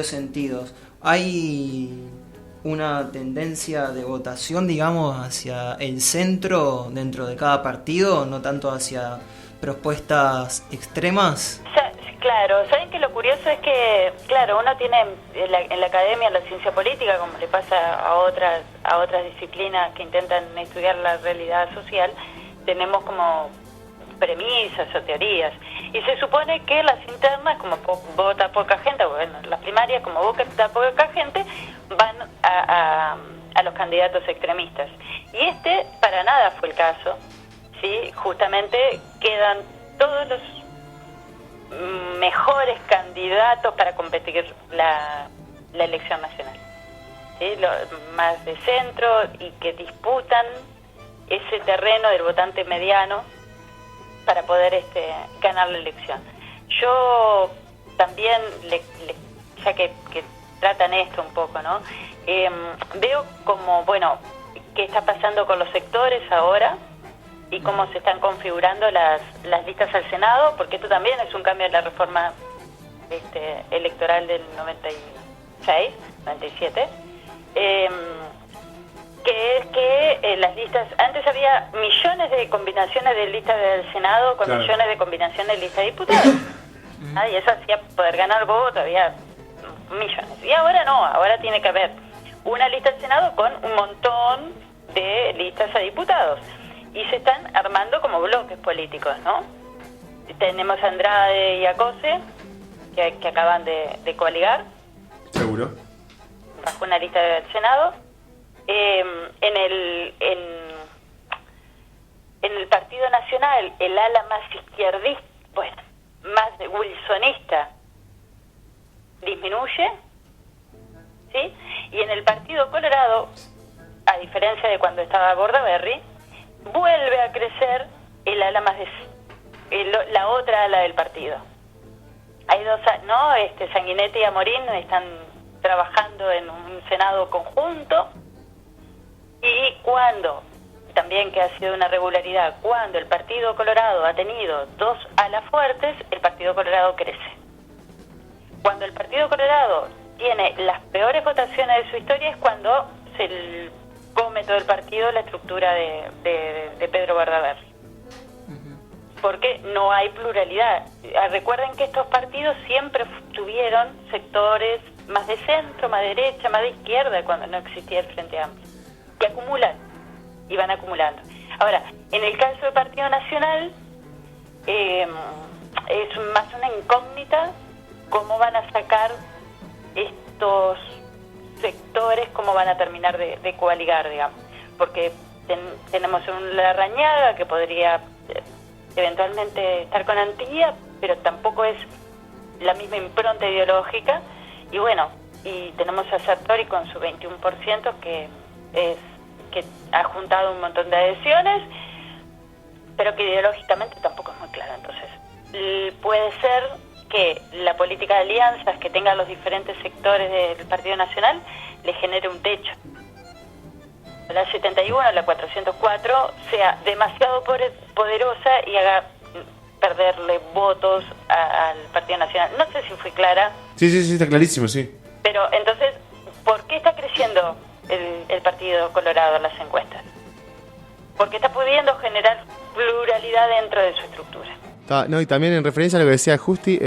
sentidos. Hay una tendencia de votación, digamos, hacia el centro dentro de cada partido, no tanto hacia propuestas extremas. Claro, ¿saben que lo curioso es que, claro, uno tiene en la academia, en la ciencia política, como le pasa a otras disciplinas que intentan estudiar la realidad social, tenemos como premisas o teorías. Y se supone que las internas, como vota poca gente, bueno, las primarias, como vota poca gente, van a los candidatos extremistas. Y para nada fue el caso, ¿sí? Justamente quedan todos los mejores candidatos para competir la elección nacional, ¿sí? Los más de centro y que disputan ese terreno del votante mediano para poder ganar la elección. Yo también, ya que tratan esto un poco, ¿no? Veo como, bueno, qué está pasando con los sectores ahora y cómo se están configurando las listas al Senado, porque esto también es un cambio de la reforma electoral del 96, 97, que es que las listas, antes había millones de combinaciones de listas del Senado con claro, millones de combinaciones de listas de diputados. Y eso hacía poder ganar voto, había millones. Y ahora no, ahora tiene que haber una lista del Senado con un montón de listas a diputados. Y se están armando como bloques políticos, ¿no? Tenemos a Andrade y a Cose, que acaban de coaligar. Seguro. Bajo una lista del Senado. En el Partido Nacional, el ala más izquierdista, bueno, más wilsonista, disminuye, ¿sí? Y en el Partido Colorado, a diferencia de cuando estaba Bordaberry, vuelve a crecer el ala más la otra ala del partido. Hay dos, ¿no? Sanguinetti y Amorín están trabajando en un Senado conjunto, y cuando, también que ha sido una regularidad, cuando el Partido Colorado ha tenido dos alas fuertes, el Partido Colorado crece. Cuando el Partido Colorado tiene las peores votaciones de su historia es cuando se come todo el partido la estructura de Pedro Bordaberry. Porque no hay pluralidad. Recuerden que estos partidos siempre tuvieron sectores más de centro, más de derecha, más de izquierda, cuando no existía el Frente Amplio, que acumulan y van acumulando. Ahora, en el caso del Partido Nacional, es más una incógnita cómo van a sacar estos sectores, cómo van a terminar de coaligar, digamos, porque tenemos un Larrañaga que podría eventualmente estar con Antilla, pero tampoco es la misma impronta ideológica, y bueno, y tenemos a Sartori con su 21% que ha juntado un montón de adhesiones, pero que ideológicamente tampoco es muy claro. Entonces, puede ser que la política de alianzas que tengan los diferentes sectores del Partido Nacional le genere un techo. La 71, la 404, sea demasiado poderosa y haga perderle votos al Partido Nacional. No sé si fui clara. Sí, está clarísimo, sí. Pero entonces, ¿por qué está creciendo el Partido Colorado en las encuestas? Porque está pudiendo generar pluralidad dentro de su estructura. No, y también en referencia a lo que decía Justi,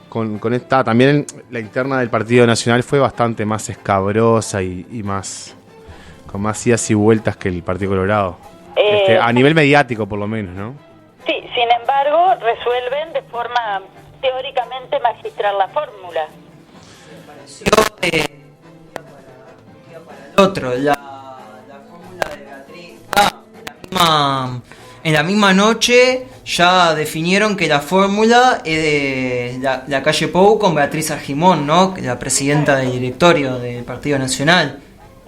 con esta, también la interna del Partido Nacional fue bastante más escabrosa y más, con más idas y vueltas que el Partido Colorado. A nivel mediático, por lo menos, ¿no? Sí, sin embargo, resuelven de forma teóricamente magistral la fórmula. Para el otro, la fórmula de Beatriz. En la misma noche ya definieron que la fórmula es de la calle Pou con Beatriz Argimón, ¿no? La presidenta del directorio del Partido Nacional.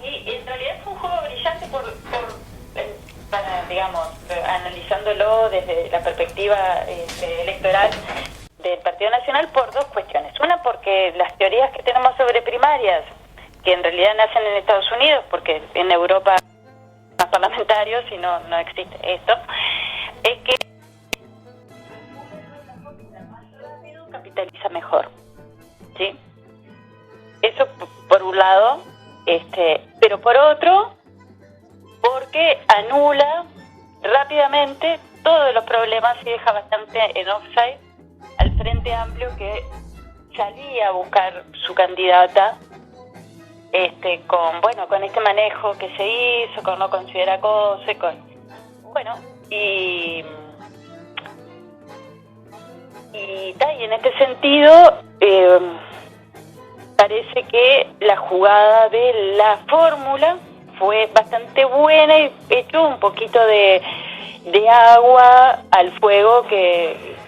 Y en realidad fue un juego brillante para, digamos, analizándolo desde la perspectiva electoral del Partido Nacional por dos cuestiones. Una, porque las teorías que tenemos sobre primarias, que en realidad nacen en Estados Unidos, porque en Europa más parlamentarios y no existe esto, es que más rápido capitaliza mejor, ¿sí? Eso por un lado, pero por otro, porque anula rápidamente todos los problemas y deja bastante en offside al Frente Amplio, que salía a buscar su candidata con este manejo que se hizo, con no considera cosas, y en este sentido parece que la jugada de la fórmula fue bastante buena y echó un poquito de de agua al fuego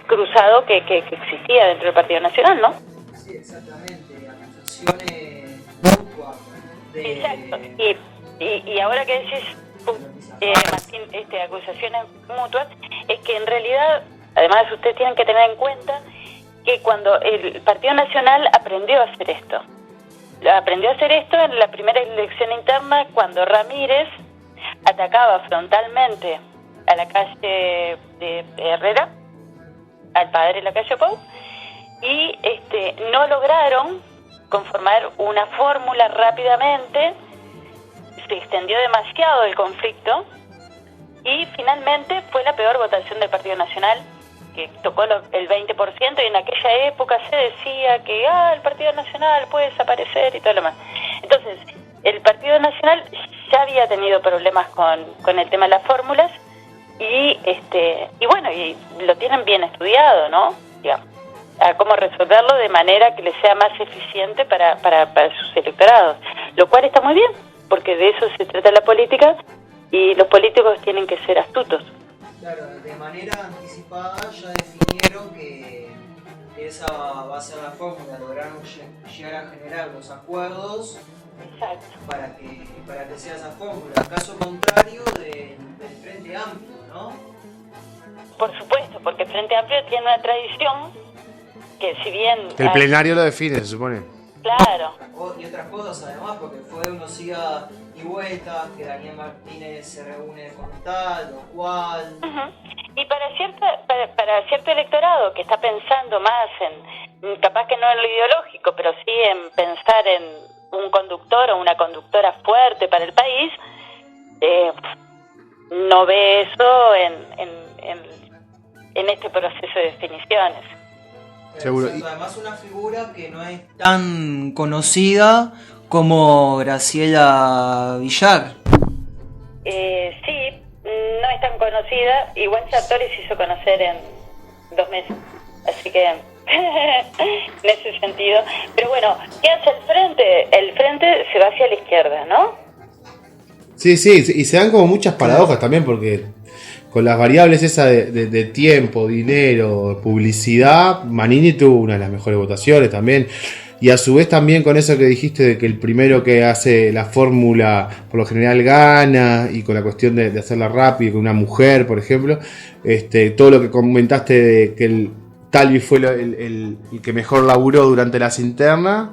cruzado que existía dentro del Partido Nacional, ¿no? Sí, exactamente, acusaciones mutuas. Exacto, y ahora que decís, Martín, acusaciones mutuas, es que en realidad, además ustedes tienen que tener en cuenta que cuando el Partido Nacional aprendió a hacer esto en la primera elección interna, cuando Ramírez atacaba frontalmente a la calle de Herrera, al padre de la calle Pou, y no lograron conformar una fórmula rápidamente, se extendió demasiado el conflicto y finalmente fue la peor votación del Partido Nacional, que tocó el 20%, y en aquella época se decía que el Partido Nacional puede desaparecer y todo lo demás. Entonces, el Partido Nacional ya había tenido problemas con el tema de las fórmulas y bueno, y lo tienen bien estudiado, ¿no? Digamos, a cómo resolverlo de manera que les sea más eficiente para sus electorados, lo cual está muy bien, porque de eso se trata la política y los políticos tienen que ser astutos. Claro, de manera anticipada ya definieron que esa va a ser la fórmula, lograron llegar a generar los acuerdos. Exacto. Para que sea esa fórmula, caso contrario del Frente Amplio, ¿no? Por supuesto, porque el Frente Amplio tiene una tradición que si bien... El plenario lo define, se supone. Claro. Y otras cosas además, porque fue unos idas y vueltas, que Daniel Martínez se reúne con tal o cual. Y para cierto electorado que está pensando más en, capaz que no en lo ideológico, pero sí en pensar en un conductor o una conductora fuerte para el país, no ve eso en este proceso de definiciones. Seguro. Además una figura que no es tan conocida como Graciela Villar. Sí, no es tan conocida. Igual Sartori se hizo conocer en 2 meses. Así que en ese sentido. Pero bueno, ¿qué hace el frente? El frente se va hacia la izquierda, ¿no? Sí, y se dan como muchas paradojas también, porque con las variables esas de tiempo, dinero, publicidad, Manini tuvo una de las mejores votaciones también. Y a su vez también con eso que dijiste de que el primero que hace la fórmula por lo general gana, y con la cuestión de hacerla rápido, con una mujer, por ejemplo, todo lo que comentaste de que el Talvi fue el que mejor laburó durante las internas,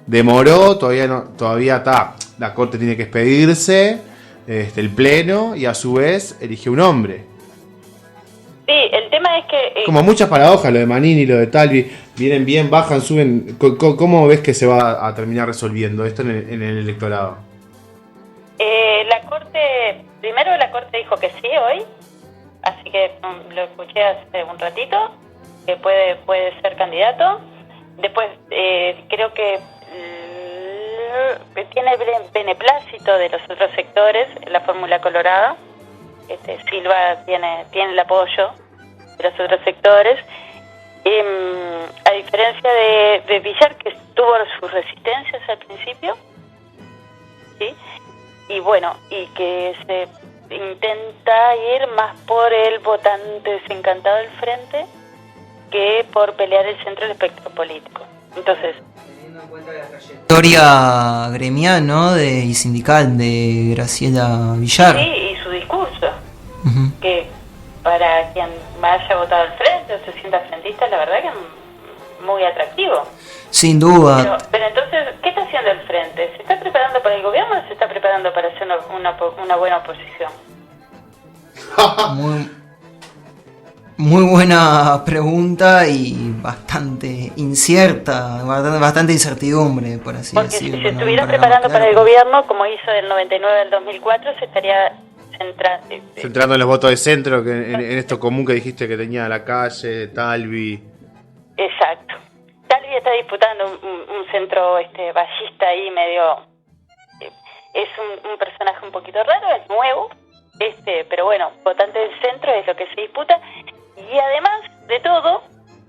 demoró, todavía está, la corte tiene que expedirse, el pleno, y a su vez eligió un hombre. Sí, el tema es que... Como muchas paradojas, lo de Manini, lo de Talvi, vienen bien, bajan, suben. ¿Cómo ves que se va a terminar resolviendo esto en el electorado? La corte dijo que sí hoy, así que lo escuché hace un ratito, que puede ser candidato. Después creo que tiene beneplácito de los otros sectores la fórmula colorada. Silva tiene el apoyo de los otros sectores, a diferencia de Villar, que tuvo sus resistencias al principio, ¿sí? Y bueno, y que se intenta ir más por el votante desencantado del frente que por pelear el centro del espectro político. Entonces, teniendo en cuenta la trayectoria gremial, ¿no? Y sindical de Graciela Villar. Sí, y su discurso, que para quien haya votado al frente o se sienta frentista, la verdad que es muy atractivo. Sin duda. Pero entonces, ¿qué está haciendo el frente? ¿Se está preparando para el gobierno o se está preparando para hacer una buena oposición? Muy buena pregunta y bastante incierta, bastante incertidumbre, por así Porque decirlo. si se estuviera preparando para el gobierno, como hizo del 99 al 2004, se estaría centrando en los votos de centro, que en esto común que dijiste que tenía la calle, Talvi. Exacto. Talvi está disputando un centro ballista ahí medio... es un personaje un poquito raro, es nuevo, pero bueno, votante del centro es lo que se disputa. Y además de todo,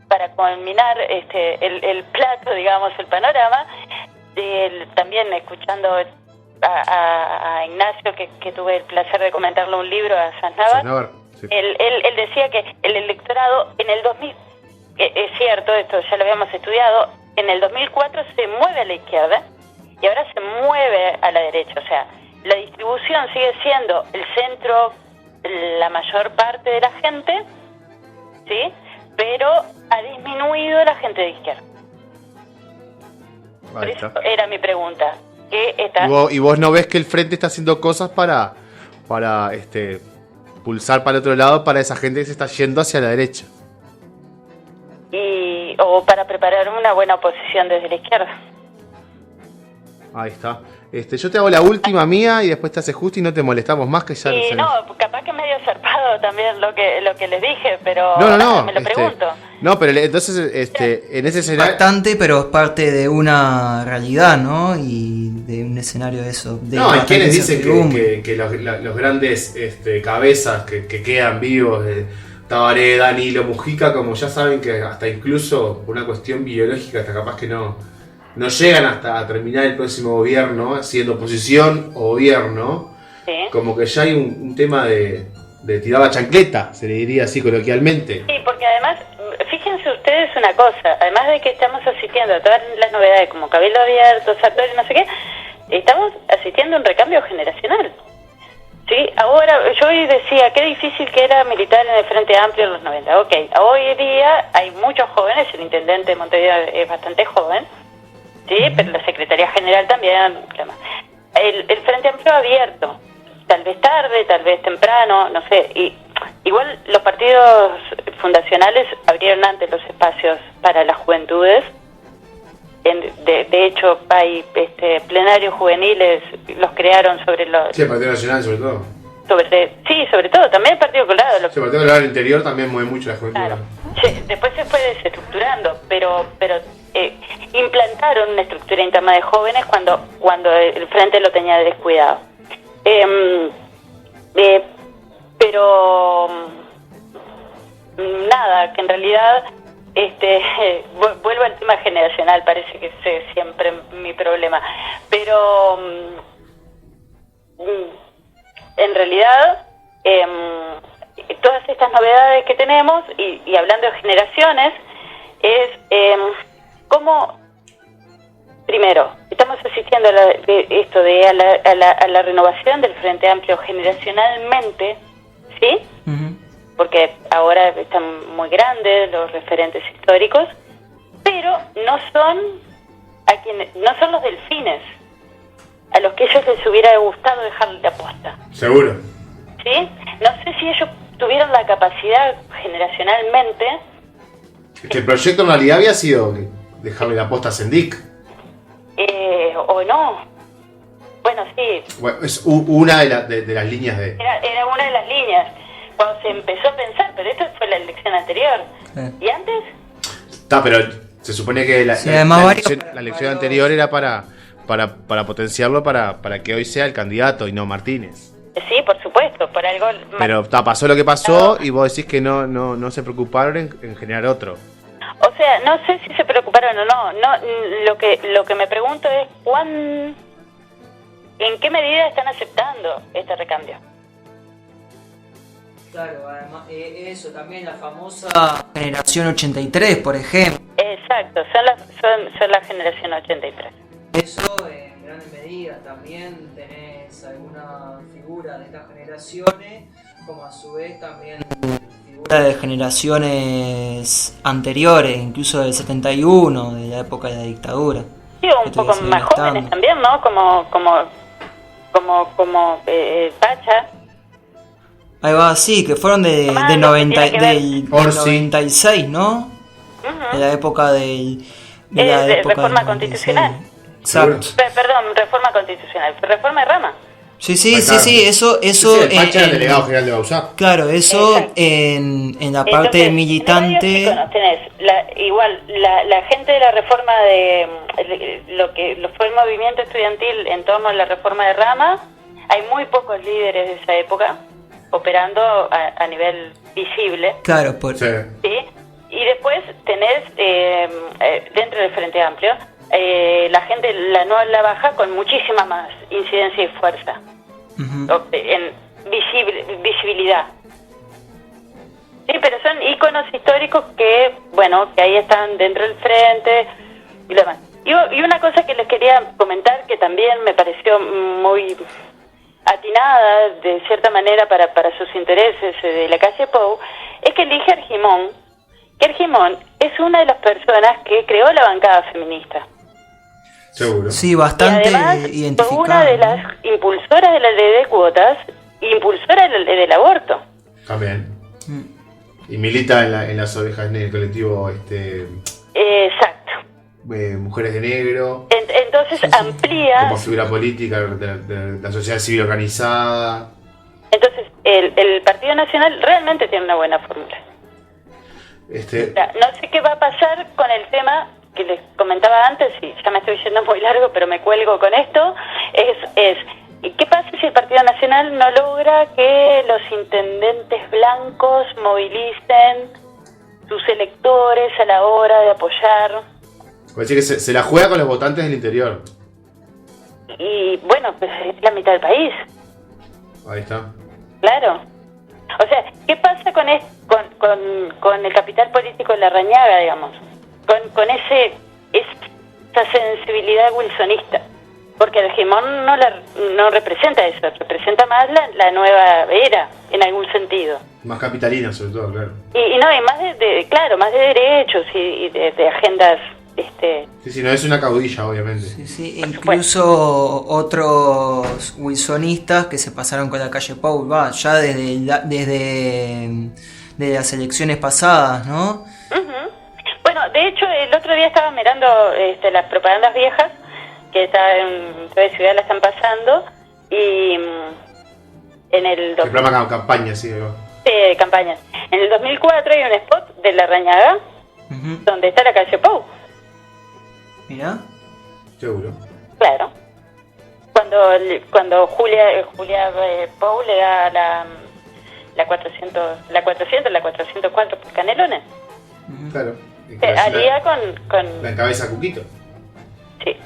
para culminar el plato, digamos, el panorama, también escuchando a Ignacio, que tuve el placer de comentarle un libro a Sanz Navar, Sí. Él decía que el electorado en el 2000, es cierto, esto ya lo habíamos estudiado, en el 2004 se mueve a la izquierda y ahora se mueve a la derecha. O sea, la distribución sigue siendo el centro, la mayor parte de la gente, ¿sí? Pero ha disminuido la gente de izquierda. Por Ahí eso está. era mi pregunta. ¿Qué está? Y vos no ves que el frente está haciendo cosas para pulsar para el otro lado para esa gente que se está yendo hacia la derecha. O para preparar una buena oposición desde la izquierda. Ahí está. Yo te hago la última mía y después te haces justo y no te molestamos más que ya. Y no, capaz que medio zarpado también lo que les dije, pero No. me lo pregunto. No, pero entonces en ese escenario. Bastante, pero es parte de una realidad, ¿no? Y de un escenario de eso. De No, hay bastante quienes dicen incertidumbre. que los grandes cabezas que quedan vivos, Tabaré, Danilo, Mujica, como ya saben que hasta incluso por una cuestión biológica, hasta capaz que no llegan hasta terminar el próximo gobierno, siendo oposición o gobierno, Sí. como que ya hay un tema de tirar la chancleta, se le diría así coloquialmente. Sí, porque además, fíjense ustedes una cosa, además de que estamos asistiendo a todas las novedades como Cabildo Abierto, Sartori, no sé qué, estamos asistiendo a un recambio generacional. Sí, ahora yo hoy decía qué difícil que era militar en el Frente Amplio en los 90. Ok, hoy día hay muchos jóvenes, el intendente de Montevideo es bastante joven, sí, pero la Secretaría General también. El Frente Amplio abierto, tal vez tarde, tal vez temprano, no sé. Y igual los partidos fundacionales abrieron antes los espacios para las juventudes. De hecho, hay plenarios juveniles, los crearon sobre los... Sí, el Partido Nacional sobre todo. sobre todo, también el Partido Colorado. Sí, el Partido Colorado del interior también mueve mucho la juventud. Claro. Sí, después se fue desestructurando, pero implantaron una estructura interna de jóvenes cuando el frente lo tenía descuidado. Pero nada, que en realidad vuelvo al tema generacional, parece que es siempre mi problema, pero en realidad todas estas novedades que tenemos y hablando de generaciones es cómo primero estamos asistiendo a la renovación del Frente Amplio generacionalmente, ¿sí? Ujú. Porque ahora están muy grandes los referentes históricos, pero no son los delfines a los que ellos les hubiera gustado dejar la posta. Seguro. ¿Sí? No sé si ellos tuvieron la capacidad generacionalmente. Que el proyecto en realidad había sido dejarle la posta a Sendik. O no. Bueno, sí. Bueno, es una de las líneas de... Era una de las líneas. Cuando se empezó a pensar, pero esto fue la elección anterior. ¿Y antes? Está, pero se supone que la elección anterior era para potenciarlo para que hoy sea el candidato y no Martínez. Sí, por supuesto, por algo... Pero pasó lo que pasó y vos decís que no se preocuparon en generar otro. O sea, no sé si se preocuparon o no. Lo que me pregunto es ¿en qué medida están aceptando este recambio? Claro, además, eso también, la famosa generación 83, por ejemplo. Exacto, son la generación 83. Eso en gran medida también tenés alguna figura de estas generaciones, como a su vez también figuras de generaciones anteriores, incluso del 71, de la época de la dictadura. Sí, un poco más jóvenes también, ¿no? Como Pacha. Ahí va, sí, que fueron del 96, ¿no? Uh-huh. De la época de reforma constitucional. Exacto. Perdón, reforma constitucional. Reforma de rama. Sí, eso Sí, el Pacha era el delegado general de Bausá. Claro, eso en la parte Entonces, militante. Tenés la gente de la reforma de lo fue el movimiento estudiantil en torno a la reforma de rama. Hay muy pocos líderes de esa época operando a nivel visible. Claro, Sí. ¿Sí? Y después tenés dentro del Frente Amplio la gente, la baja, con muchísima más incidencia y fuerza. uh-huh. En visibilidad. Sí, pero son íconos históricos que, bueno, que ahí están dentro del frente y lo demás. Y una cosa que les quería comentar, que también me pareció muy atinada, de cierta manera, para sus intereses de la calle Pou, es que elige a Argimón, que Argimón es una de las personas que creó la bancada feminista. Seguro. Sí, bastante y además identificada. fue una de las impulsoras de la ley de cuotas, impulsora de la ley del aborto. También. Y milita en las ovejas en el colectivo Exacto. Mujeres de Negro, Entonces amplía. como figura política de la sociedad civil organizada. Entonces el Partido Nacional realmente tiene una buena fórmula. O sea, no sé qué va a pasar con el tema que les comentaba antes, y ya me estoy yendo muy largo, pero me cuelgo con esto, es ¿qué pasa si el Partido Nacional no logra que los intendentes blancos movilicen sus electores a la hora de apoyar? Es decir, que se la juega con los votantes del interior. Y bueno, pues es la mitad del país, Ahí está. claro. O sea, ¿qué pasa con el capital político de Larrañaga, digamos? Con esa sensibilidad wilsonista. Porque Argimón no representa eso, representa más la nueva era, en algún sentido. Más capitalina, sobre todo, claro. Y más más de derechos y de agendas. Sí, no es una caudilla, obviamente. Sí, incluso otros wilsonistas que se pasaron con la calle Pou, ya desde las elecciones pasadas, ¿no? Uh-huh. Bueno, de hecho, el otro día estaba mirando las propagandas viejas, que está en TV Ciudad la están pasando, y en el... El programa campaña, sí. Sí, campañas. En el 2004 hay un spot de Larrañaga, donde está la calle Pou. Mira. Seguro. Claro. Cuando Julia Pou le da la 404 por Canelones. Claro. Haría con... La encabeza Cuquito. Sí.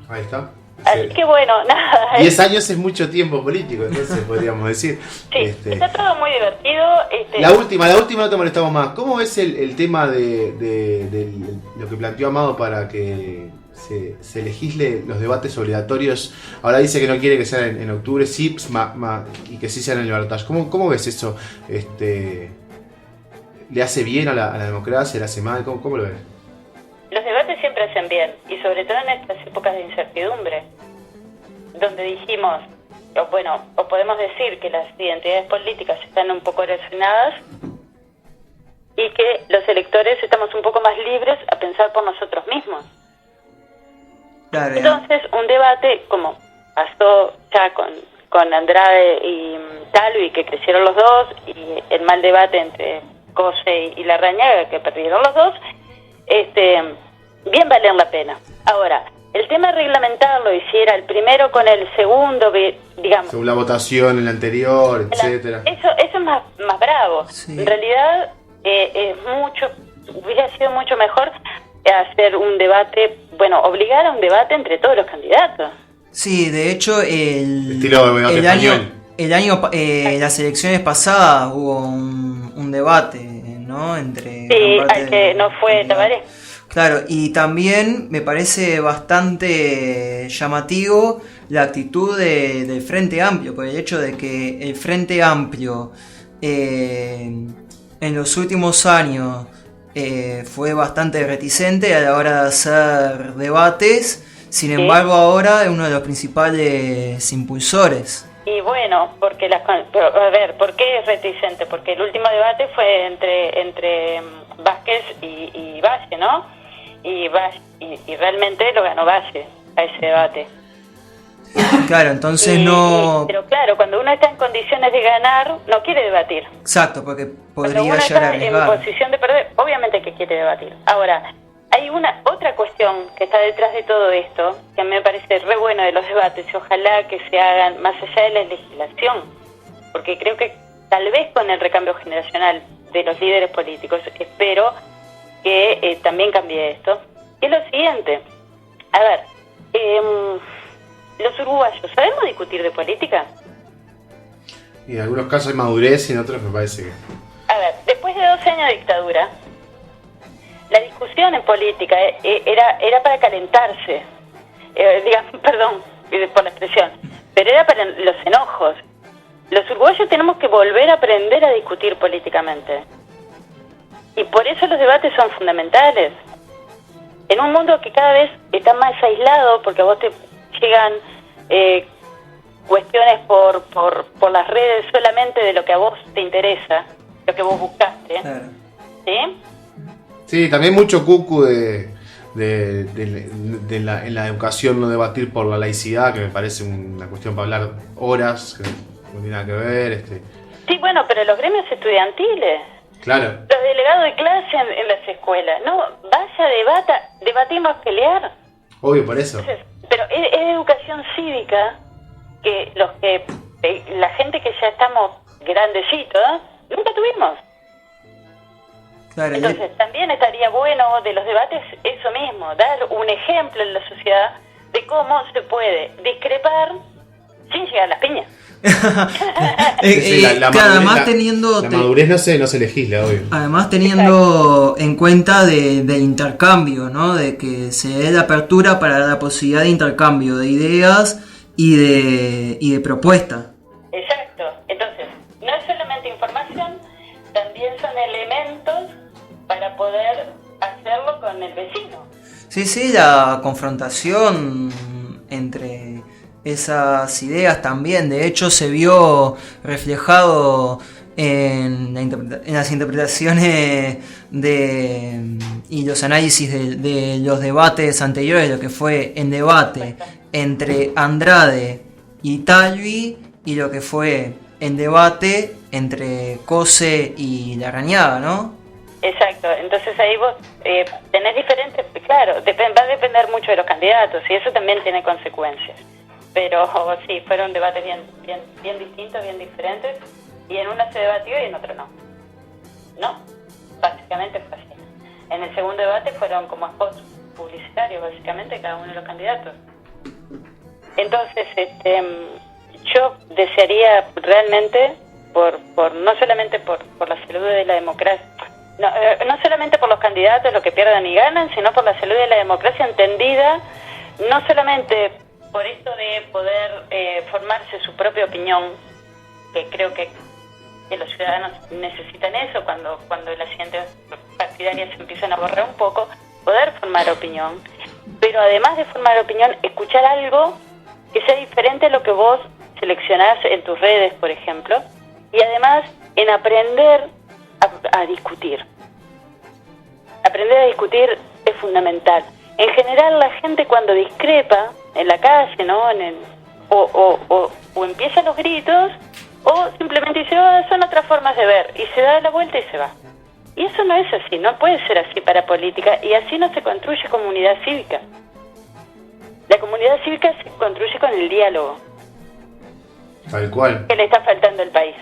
Ahí está. Así que bueno, nada. 10 años es mucho tiempo político, entonces podríamos decir. Sí, está todo muy divertido. La última no te molestamos más. ¿Cómo ves el tema de lo que planteó Amado para que se legisle los debates obligatorios? Ahora dice que no quiere que sean en octubre, sí, y que sí sean en el balotaje. ¿Cómo ves eso? ¿Le hace bien a la democracia? ¿Le hace mal? ¿Cómo lo ves? Los debates siempre hacen bien, y sobre todo en estas épocas de incertidumbre, donde dijimos, o podemos decir que las identidades políticas están un poco erosionadas y que los electores estamos un poco más libres a pensar por nosotros mismos. Claro. Entonces, un debate como pasó ya con Andrade y Talvi, que crecieron los dos, y el mal debate entre Cose y Larrañaga, que perdieron los dos, bien valen la pena. Ahora, el tema de reglamentarlo, y si era el primero con el segundo, digamos... Según la votación, el anterior, etcétera. Eso es más bravo. Sí. En realidad, hubiera sido mucho mejor hacer un debate, obligar a un debate entre todos los candidatos. Sí, de hecho, Estilo debate español. las elecciones pasadas hubo un debate, ¿no? Entre Sí, al que no fue Tabaré. Claro, y también me parece bastante llamativo la actitud del Frente Amplio, por el hecho de que el Frente Amplio en los últimos años fue bastante reticente a la hora de hacer debates, sin embargo ahora es uno de los principales impulsores. Y bueno, porque ¿por qué es reticente? Porque el último debate fue entre Vázquez y Valle, ¿no? Y realmente lo ganó Valle a ese debate. Claro, entonces no... Pero claro, cuando uno está en condiciones de ganar, no quiere debatir. Exacto, porque Cuando podría uno llegar a está en arriesgar. posición de perder, obviamente que quiere debatir. Ahora, hay otra cuestión que está detrás de todo esto, que a mí me parece re bueno de los debates, y ojalá que se hagan más allá de la legislación, porque creo que tal vez con el recambio generacional de los líderes políticos, espero que también cambie esto, que es lo siguiente. A ver, los uruguayos, ¿sabemos discutir de política? Y en algunos casos hay madurez y en otros me parece que... A ver, después después de 12 años de dictadura, la discusión en política era para calentarse, perdón por la expresión, pero era para los enojos. Los uruguayos tenemos que volver a aprender a discutir políticamente. Y por eso los debates son fundamentales. En un mundo que cada vez está más aislado, porque a vos te llegan cuestiones por las redes solamente de lo que a vos te interesa, lo que vos buscaste. Claro. ¿Sí? Sí, también mucho cucu en la educación, no debatir por la laicidad, que me parece una cuestión para hablar horas, que no tiene nada que ver. Sí, bueno, pero los gremios estudiantiles, Claro. los delegados de clase en las escuelas, no, vaya, debatir no es pelear. Obvio, por eso. Entonces, pero es educación cívica que la gente que ya estamos grandecitos, nunca tuvimos. Claro, Entonces también estaría bueno de los debates eso mismo, dar un ejemplo en la sociedad de cómo se puede discrepar sin llegar a las piñas. Sí, la claro, madurez, además teniendo la madurez no se legisla, obvio. además teniendo en cuenta de intercambio, ¿no? De que se dé la apertura para la posibilidad de intercambio de ideas y de propuestas. Exacto. Entonces, no es solamente información, también son elementos para poder hacerlo con el vecino. Sí, la confrontación entre esas ideas también, de hecho se vio reflejado en las interpretaciones y los análisis de los debates anteriores, lo que fue en debate entre Andrade y Talvi, y lo que fue en debate entre Cose y Larrañaga, ¿no? Exacto, entonces ahí vos tenés diferentes, claro, va a depender mucho de los candidatos y eso también tiene consecuencias. Pero sí, fueron debates bien distintos, bien diferentes, y en uno se debatió y en otro no. No, básicamente fue así. En el segundo debate fueron como spots publicitarios, básicamente, cada uno de los candidatos. Entonces, yo desearía realmente, no solamente por la salud de la democracia, no solamente por los candidatos, lo que pierdan y ganan, sino por la salud de la democracia entendida, no solamente por esto de poder formarse su propia opinión, que creo que los ciudadanos necesitan eso cuando las siguientes partidarias se empiezan a borrar un poco, poder formar opinión, pero además de formar opinión, escuchar algo que sea diferente a lo que vos seleccionás en tus redes, por ejemplo, y además en aprender a discutir. Aprender a discutir es fundamental. En general la gente cuando discrepa en la calle, ¿no? O empieza los gritos, o simplemente dice, son otras formas de ver, y se da la vuelta y se va. Y eso no es así, no puede ser así para política, y así no se construye comunidad cívica. La comunidad cívica se construye con el diálogo. Tal cual. Que le está faltando al país.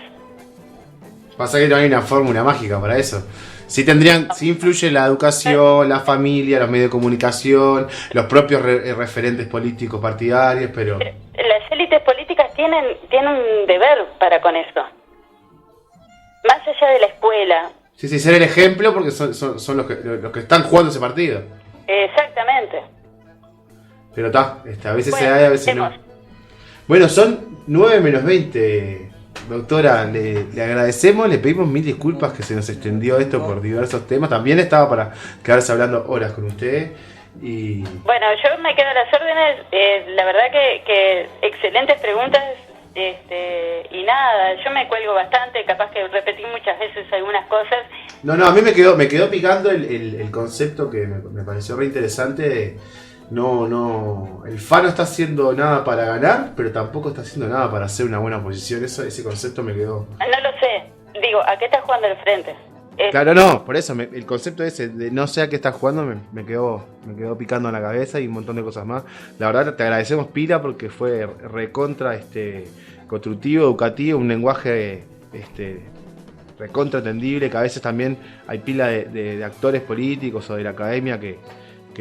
Pasa que no hay una fórmula mágica para eso. Sí influye la educación, la familia, los medios de comunicación, los propios referentes políticos partidarios, pero... Las élites políticas tienen un deber para con eso. Más allá de la escuela. Sí, ser el ejemplo porque son los que están jugando ese partido. Exactamente. Pero a veces Bueno, se da y a veces no. Bueno, son 9:20. Doctora, le agradecemos, le pedimos mil disculpas que se nos extendió esto por diversos temas. También estaba para quedarse hablando horas con usted. Y... Bueno, yo me quedo a las órdenes. La verdad que excelentes preguntas. Y nada, yo me cuelgo bastante. Capaz que repetí muchas veces algunas cosas. No, a mí me quedó picando el concepto que me pareció re interesante. El FA no está haciendo nada para ganar, pero tampoco está haciendo nada para hacer una buena oposición. Ese concepto me quedó... No lo sé. Digo, ¿a qué está jugando el frente? Claro, no, por eso el concepto ese de no sé a qué está jugando me quedó picando en la cabeza y un montón de cosas más. La verdad te agradecemos pila porque fue recontra constructivo, educativo, un lenguaje recontra entendible, que a veces también hay pila de actores políticos o de la academia que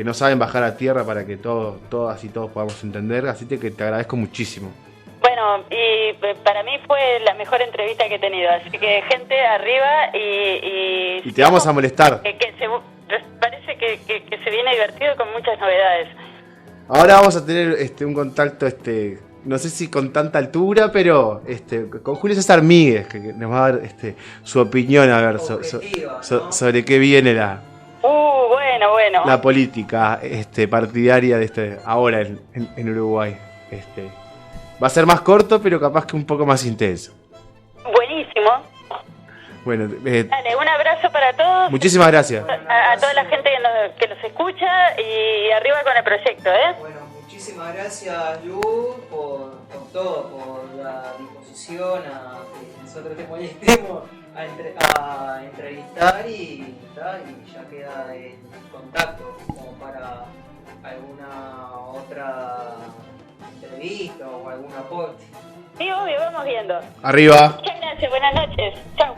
no saben bajar a tierra para que todas y todos podamos entender, así que te agradezco muchísimo. Bueno, bueno, y para mí fue la mejor entrevista que he tenido, así que gente arriba Y te vamos a molestar. Parece que se viene divertido con muchas novedades. Ahora vamos a tener un contacto, no sé si con tanta altura, pero con Julio César Míguez, que nos va a dar su opinión, a ver, Objetiva, ¿no? sobre qué viene Bueno. la política partidaria de ahora en Uruguay. Va a ser más corto, pero capaz que un poco más intenso. Buenísimo. Bueno, Dale, un abrazo para todos. muchísimas gracias. A toda la gente que nos escucha y arriba con el proyecto, ¿eh? Bueno, muchísimas gracias, Lu, por todo, por la disposición a que nosotros te molestemos a entrevistar y ya queda el contacto como para alguna otra entrevista o algún aporte. Sí, obvio, vamos viendo. Arriba. Muchas gracias, buenas noches. Chau.